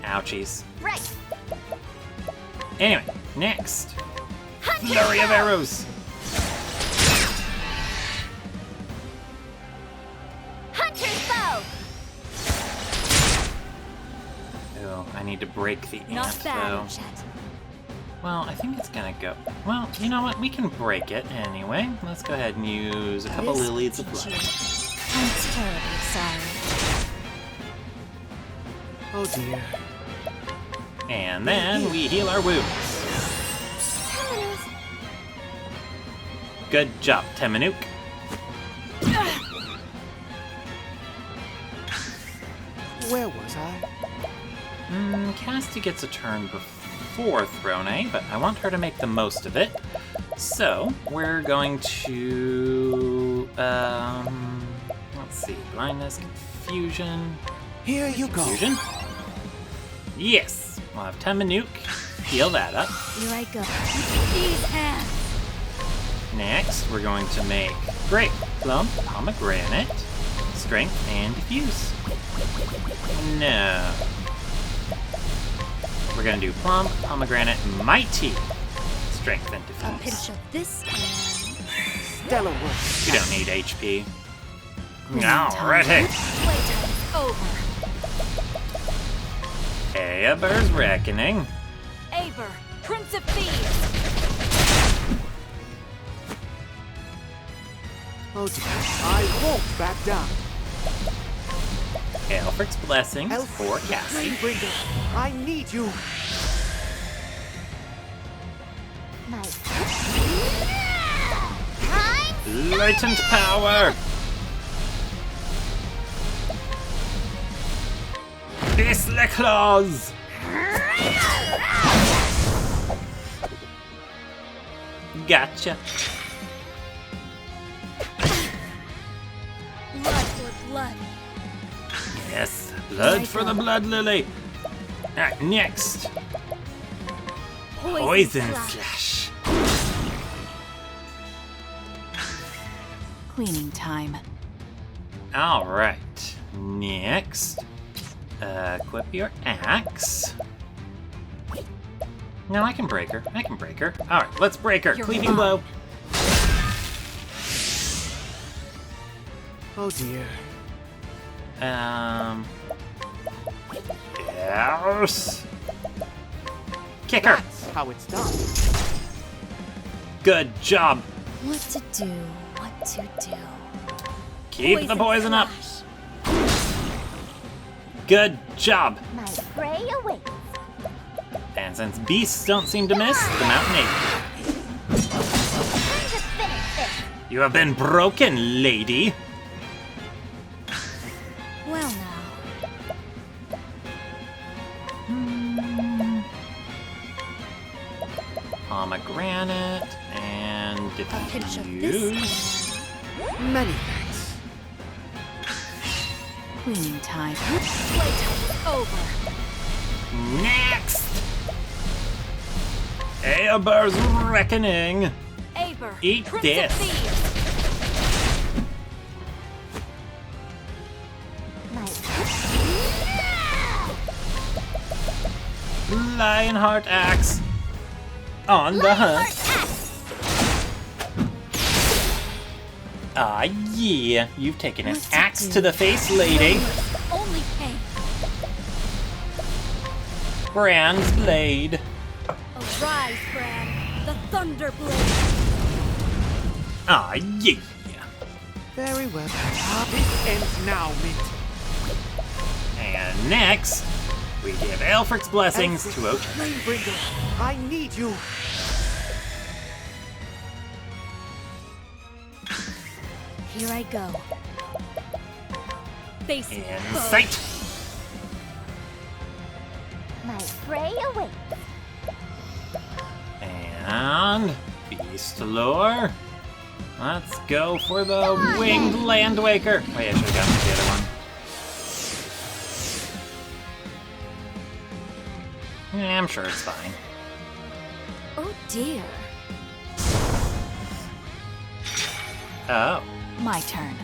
Ouchies. Right. Anyway, next. Flurry of arrows. Hunter's bow. Oh, I need to break the Not ant, bad, though. Chet. Well, I think it's gonna go. Well, you know what? We can break it anyway. Let's go ahead and use a couple This lilies of teach you. light. I'm terribly sorry. Oh dear. And then we heal our wounds. Good job, Temanuk. Where was I? Casty gets a turn before Throne, but I want her to make the most of it. So, we're going to, let's see, blindness, confusion. Here you go. Confusion? Yes! We'll have Temanuk heal that up. Here I go. These hands. Next, we're going to make Grape, Plum, Pomegranate, Strength, and Diffuse. No. We're gonna do Plum, Pomegranate, Mighty, Strength, and A pinch Diffuse. of this and Stellar work. We don't need HP. time. Alrighty. Playtime's over. Aber's Reckoning. Aber, Prince of Thieves! Oh dear, I won't back down. Alfred's blessings for Cassie. Flamebringer, I need you. Latent power! Beastly claws! Gotcha. Blood for blood. Yes, blood for the blood lily. Alright, next. Poison flash. Cleaning time. Alright, next. Equip your axe. No, I can break her. I can break her. Alright, let's break her. You're Cleaving blow. Oh dear. Yes. Kick her. That's how it's done. Good job. What to do, what to do. Keep the poison up. Good job. My prey awaits. And since beasts don't seem to miss, the mountain ape. Time to finish this. You have been broken, lady. Well now. Pomegranate and A pinch of diffuse. this. Many thanks. Cleaning time. Playtime is over. Next! Aober's Reckoning. Aber, Eat Prince this. of Thieves. Lionheart Axe. On the hunt. Ah, yeah. You've taken an axe to the face, lady. Only pain. Brand's blade. Arise, Bran. The Thunder Blade. Ah, yeah. Very well. This ends now, Mint. And next, we give Alfred's blessings to Octopath. Flamebringer, I need you. Here I go. Face me. In sight. My prey awaits. And Beast Lore. Let's go for the Winged Landwaker. Wait, I should have gotten the other one. Yeah, I'm sure it's fine. Oh dear. Oh. My turn.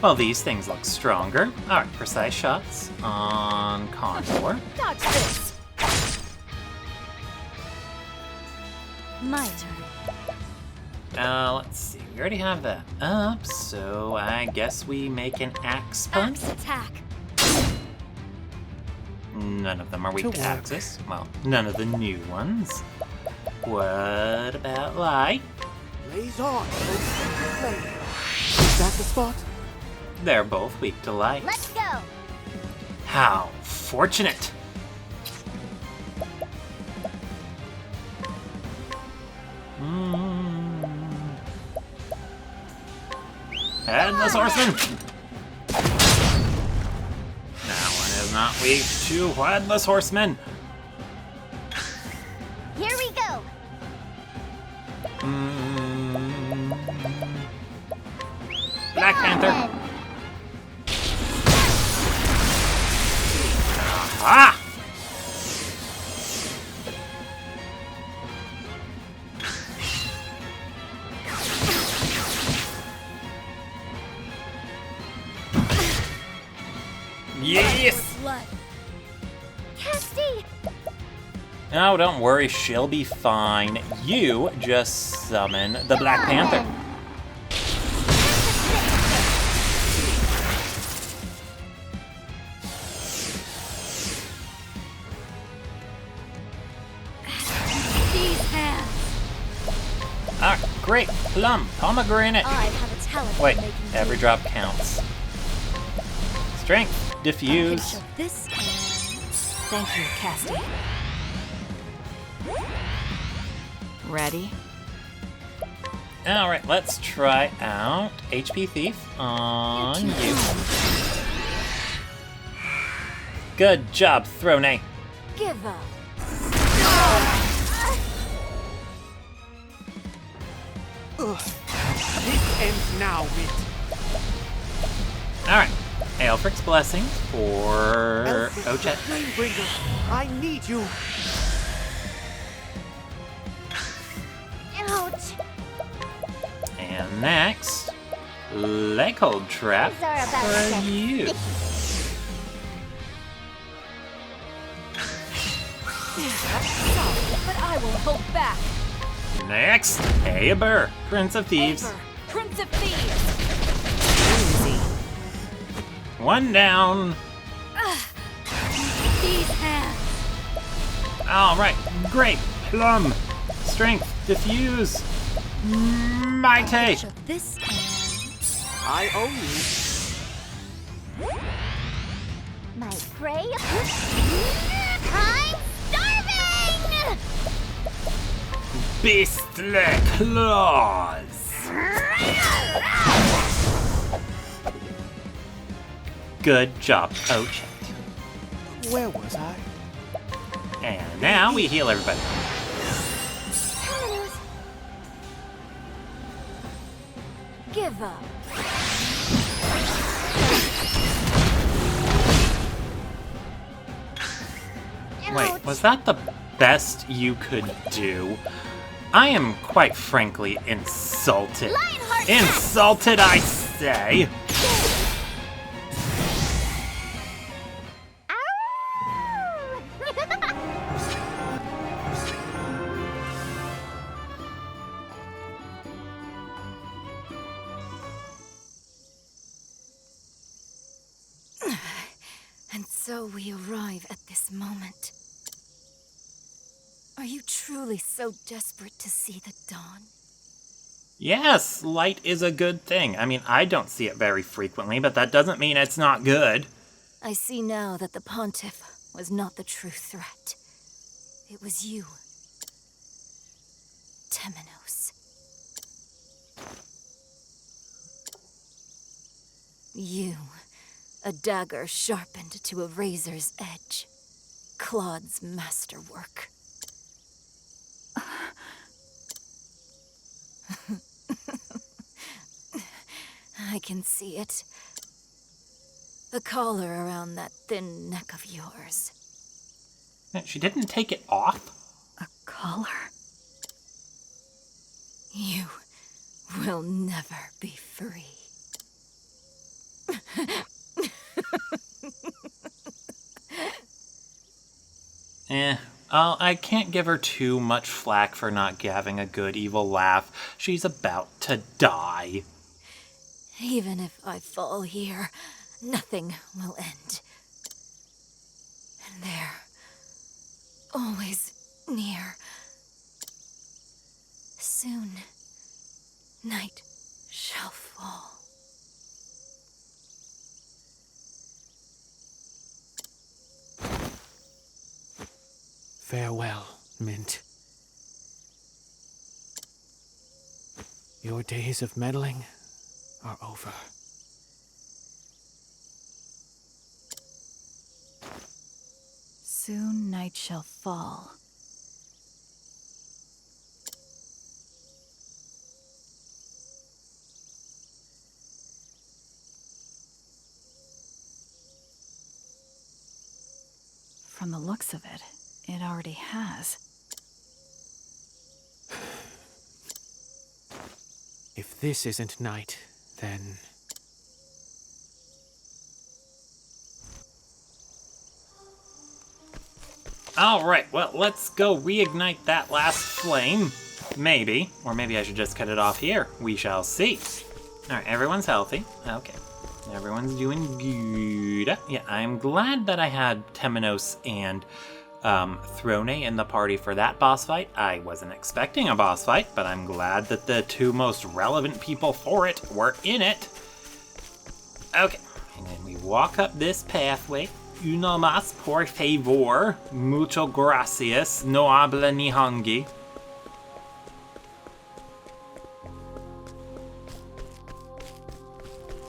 Well, these things look stronger. Alright, precise shots on Condor. Dodge this. My turn. Let's see. We already have that up, so I guess we make an axe punch. Axe attack. None of them are weak To to work. axes. Well, none of the new ones. What about light? Blaze on, flame. Is that the spot? They're both weak to light. Let's go. How fortunate! Headless Horseman! That one is not weak to Headless Horseman. Here we go. Black Panther. Aha! Yes! Blood. Cassie! Oh, don't worry, she'll be fine. You just summon the Black Panther. grape, plum, pomegranate. I have a talent Wait, for making every do. drop counts. Strength, I diffuse. can show this Thank you, Casty. Ready? Alright, let's try out HP Thief on you. Good job, Throne. Give up. This ends now, Mint. Alright, Aelfric's Blessing for Ochet. Flamebringer, I need you. Ouch! And next, Leghold Trap These are about for to get you. But I won't hold back. Next, Eber, Prince of Thieves. Ever. Prince of Thieves. Easy. One down. These hands. Alright, Grape, Plum, Strength, Diffuse, Mighty. Show this I owe you. my prey. I'm starving! Beastly Claws. Good job, Ochet. Where was I? And now we heal everybody. Give up. Wait, was that the best you could do? I am quite frankly insulted. Lionheart! Insulted, I say! And so we arrive at this moment. Are you truly so desperate to see the dawn? Yes, light is a good thing. I mean, I don't see it very frequently, but that doesn't mean it's not good. I see now that the Pontiff was not the true threat. It was you, Temenos. You, a dagger sharpened to a razor's edge. Claude's masterwork. I can see it. The collar around that thin neck of yours. She didn't take it off? A collar? You will never be free. I can't give her too much flack for not having a good evil laugh. She's about to die. Even if I fall here, nothing will end. And there, always near. Soon, night shall fall. Farewell, Mint. Your days of meddling are over. Soon night shall fall. From the looks of it, it already has. If this isn't night, then... Alright, well, let's go reignite that last flame. Maybe. Or maybe I should just cut it off here. We shall see. Alright, everyone's healthy. Okay. Everyone's doing good. Yeah, I'm glad that I had Temenos and Throne in the party for that boss fight. I wasn't expecting a boss fight, but I'm glad that the two most relevant people for it were in it. Okay, and then we walk up this pathway. Uno más, por favor. Mucho gracias. No habla nihongi.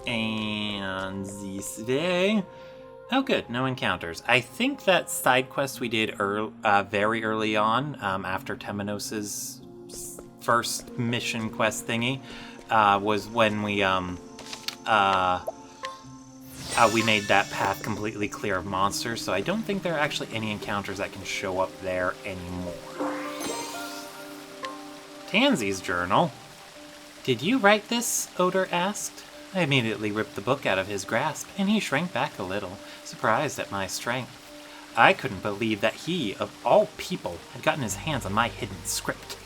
And this way. Oh good, no encounters. I think that side quest we did very early on, after Temenos' first mission quest thingy, was when we made that path completely clear of monsters, so I don't think there are actually any encounters that can show up there anymore. Tansy's journal. Did you write this? Odor asked. I immediately ripped the book out of his grasp, and he shrank back a little, surprised at my strength. I couldn't believe that he, of all people, had gotten his hands on my hidden script.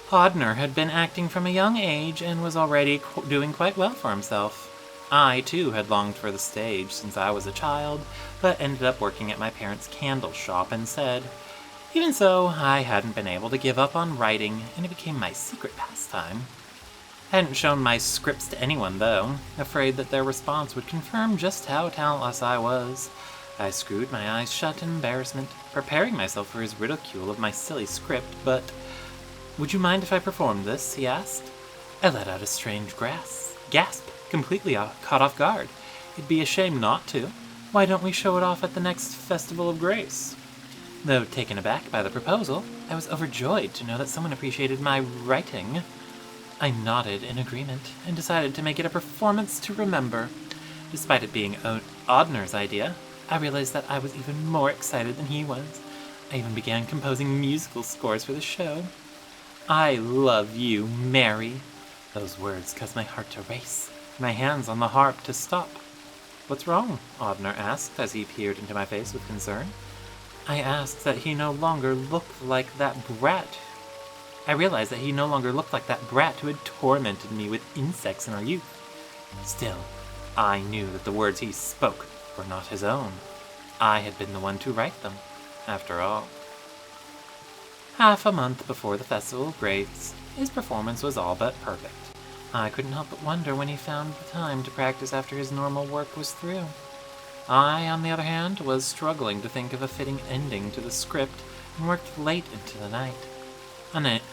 Hodner had been acting from a young age and was already doing quite well for himself. I, too, had longed for the stage since I was a child, but ended up working at my parents' candle shop instead. Even so, I hadn't been able to give up on writing, and it became my secret pastime. Hadn't shown my scripts to anyone, though, afraid that their response would confirm just how talentless I was. I screwed my eyes shut in embarrassment, preparing myself for his ridicule of my silly script, but... "Would you mind if I performed this?" he asked. I let out a strange gasp, completely caught off guard. It'd be a shame not to. Why don't we show it off at the next Festival of Grace? Though taken aback by the proposal, I was overjoyed to know that someone appreciated my writing. I nodded in agreement and decided to make it a performance to remember. Despite it being Odner's idea, I realized that I was even more excited than he was. I even began composing musical scores for the show. I love you, Mary. Those words caused my heart to race, my hands on the harp to stop. What's wrong? Odner asked as he peered into my face with concern. I asked that he no longer looked like that brat. I realized that he no longer looked like that brat who had tormented me with insects in our youth. Still, I knew that the words he spoke were not his own. I had been the one to write them, after all. Half a month before the Festival of Grace, his performance was all but perfect. I couldn't help but wonder when he found the time to practice after his normal work was through. I, on the other hand, was struggling to think of a fitting ending to the script and worked late into the night.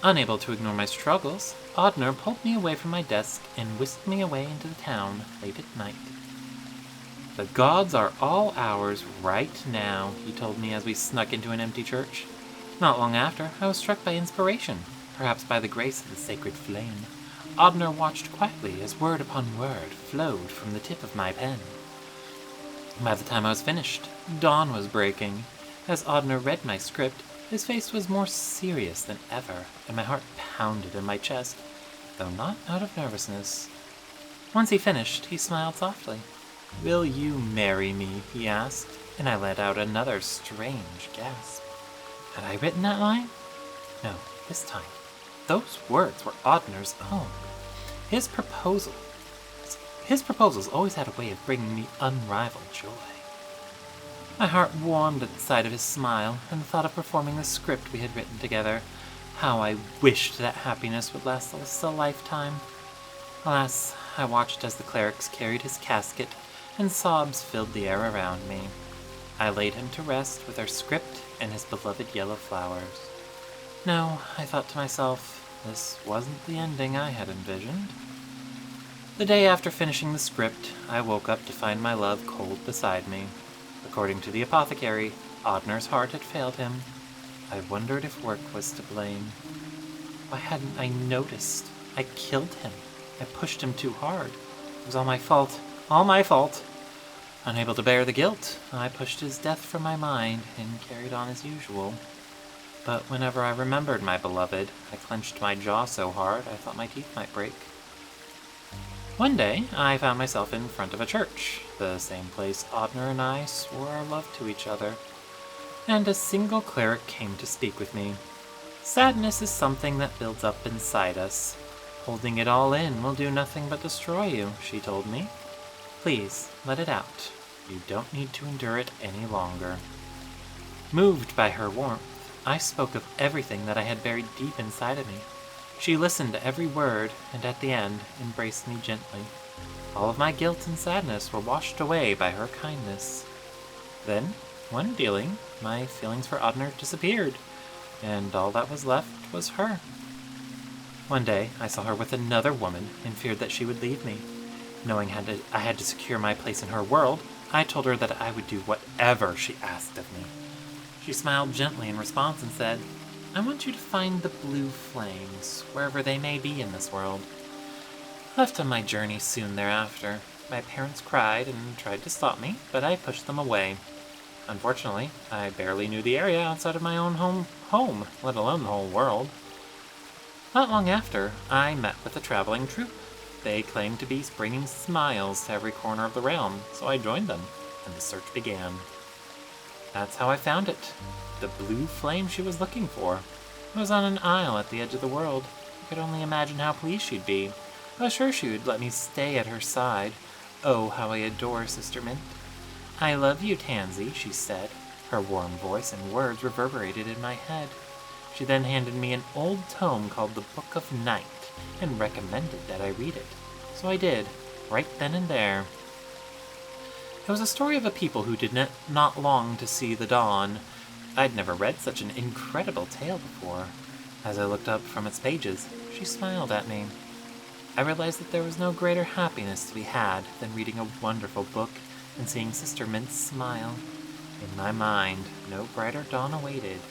Unable to ignore my struggles, Odner pulled me away from my desk and whisked me away into the town late at night. The gods are all ours right now, he told me as we snuck into an empty church. Not long after, I was struck by inspiration, perhaps by the grace of the sacred flame. Odner watched quietly as word upon word flowed from the tip of my pen. By the time I was finished, dawn was breaking. As Odner read my script, his face was more serious than ever, and my heart pounded in my chest, though not out of nervousness. Once he finished, he smiled softly. "Will you marry me?" he asked, and I let out another strange gasp. Had I written that line? No, this time. Those words were Odner's own. His proposals always had a way of bringing me unrivaled joy. My heart warmed at the sight of his smile and the thought of performing the script we had written together. How I wished that happiness would last us a lifetime. Alas, I watched as the clerics carried his casket, and sobs filled the air around me. I laid him to rest with our script and his beloved yellow flowers. No, I thought to myself, this wasn't the ending I had envisioned. The day after finishing the script, I woke up to find my love cold beside me. According to the apothecary, Odner's heart had failed him. I wondered if work was to blame. Why hadn't I noticed? I killed him. I pushed him too hard. It was all my fault. All my fault. Unable to bear the guilt, I pushed his death from my mind and carried on as usual. But whenever I remembered my beloved, I clenched my jaw so hard I thought my teeth might break. One day, I found myself in front of a church, the same place Odner and I swore our love to each other, and a single cleric came to speak with me. Sadness is something that builds up inside us. Holding it all in will do nothing but destroy you, she told me. Please, let it out. You don't need to endure it any longer. Moved by her warmth, I spoke of everything that I had buried deep inside of me. She listened to every word, and at the end, embraced me gently. All of my guilt and sadness were washed away by her kindness. Then, one dealing, my feelings for Odner disappeared, and all that was left was her. One day, I saw her with another woman and feared that she would leave me. Knowing I had to secure my place in her world, I told her that I would do whatever she asked of me. She smiled gently in response and said, "I want you to find the blue flames, wherever they may be in this world." Left on my journey soon thereafter. My parents cried and tried to stop me, but I pushed them away. Unfortunately, I barely knew the area outside of my own home, let alone the whole world. Not long after, I met with a traveling troupe. They claimed to be bringing smiles to every corner of the realm, so I joined them, and the search began. That's how I found it. The blue flame she was looking for. It was on an isle at the edge of the world. I could only imagine how pleased she'd be. I was sure she would let me stay at her side. Oh, how I adore Sister Mint. "I love you, Tansy," she said. Her warm voice and words reverberated in my head. She then handed me an old tome called the Book of Night and recommended that I read it. So I did, right then and there. It was a story of a people who did not long to see the dawn. I'd never read such an incredible tale before. As I looked up from its pages, she smiled at me. I realized that there was no greater happiness to be had than reading a wonderful book and seeing Sister Mint's smile. In my mind, no brighter dawn awaited.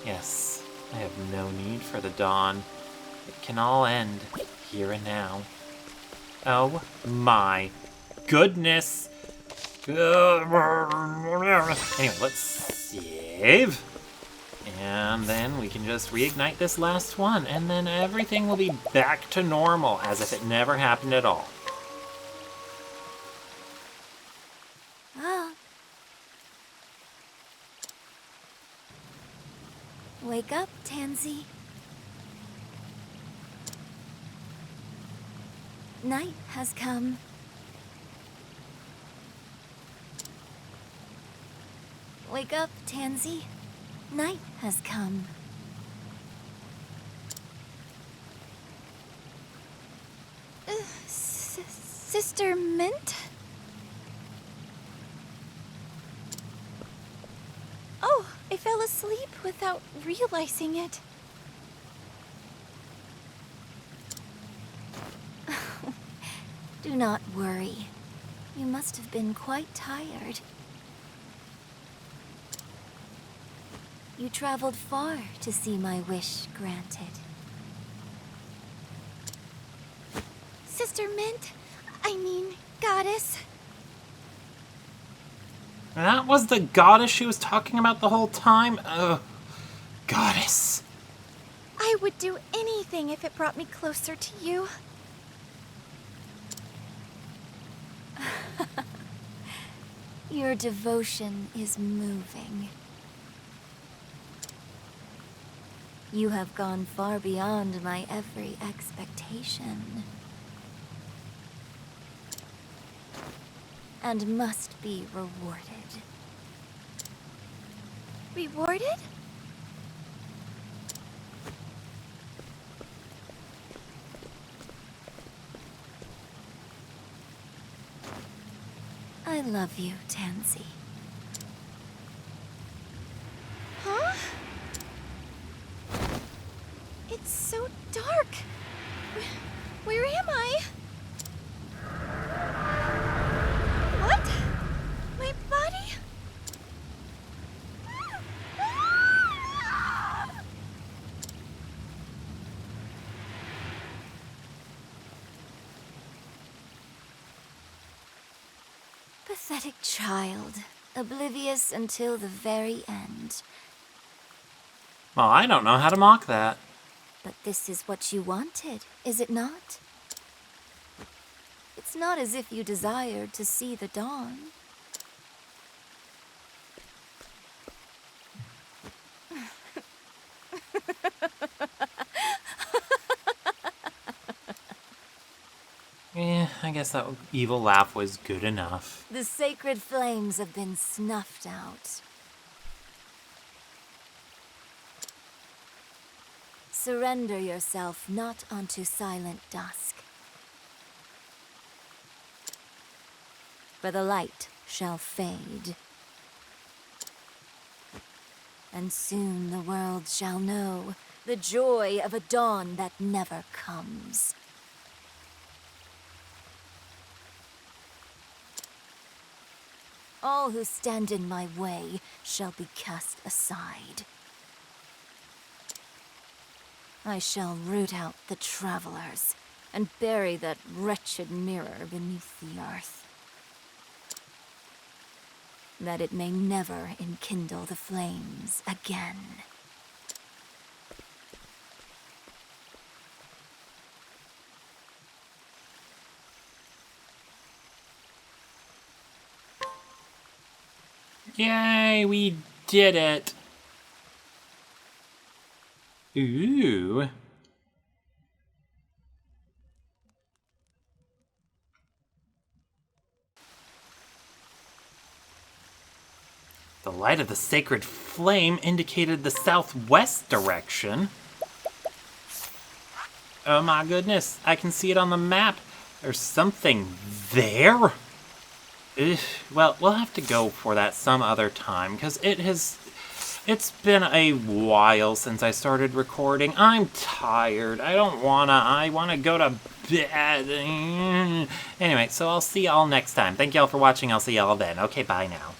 Yes, I have no need for the dawn. It can all end here and now. Oh my goodness! Anyway, let's save. And then we can just reignite this last one, and then everything will be back to normal, as if it never happened at all. Ah. Wake up, Tansy. Night has come. Wake up, Tansy. Night has come. Sister Mint? Oh, I fell asleep without realizing it. Do not worry. You must have been quite tired. You traveled far to see my wish granted. Sister Mint? I mean, goddess. That was the goddess she was talking about the whole time? Ugh. Goddess. I would do anything if it brought me closer to you. Your devotion is moving. You have gone far beyond my every expectation. And must be rewarded. Rewarded? I love you, Tansy. Huh? It's so dark. Where am I? What? My body? Pathetic child, oblivious until the very end. Well, I don't know how to mock that. But this is what you wanted, is it not? It's not as if you desired to see the dawn. I guess that evil laugh was good enough. The sacred flames have been snuffed out. Surrender yourself not unto silent dusk. For the light shall fade. And soon the world shall know the joy of a dawn that never comes. All who stand in my way shall be cast aside. I shall root out the travelers and bury that wretched mirror beneath the earth, that it may never enkindle the flames again. Yay, we did it! Ooh. The light of the sacred flame indicated the southwest direction. Oh my goodness, I can see it on the map. There's something there? Ugh. Well, we'll have to go for that some other time, because it's been a while since I started recording. I'm tired. I wanna go to bed. Anyway, so I'll see y'all next time. Thank y'all for watching. I'll see y'all then. Okay, bye now.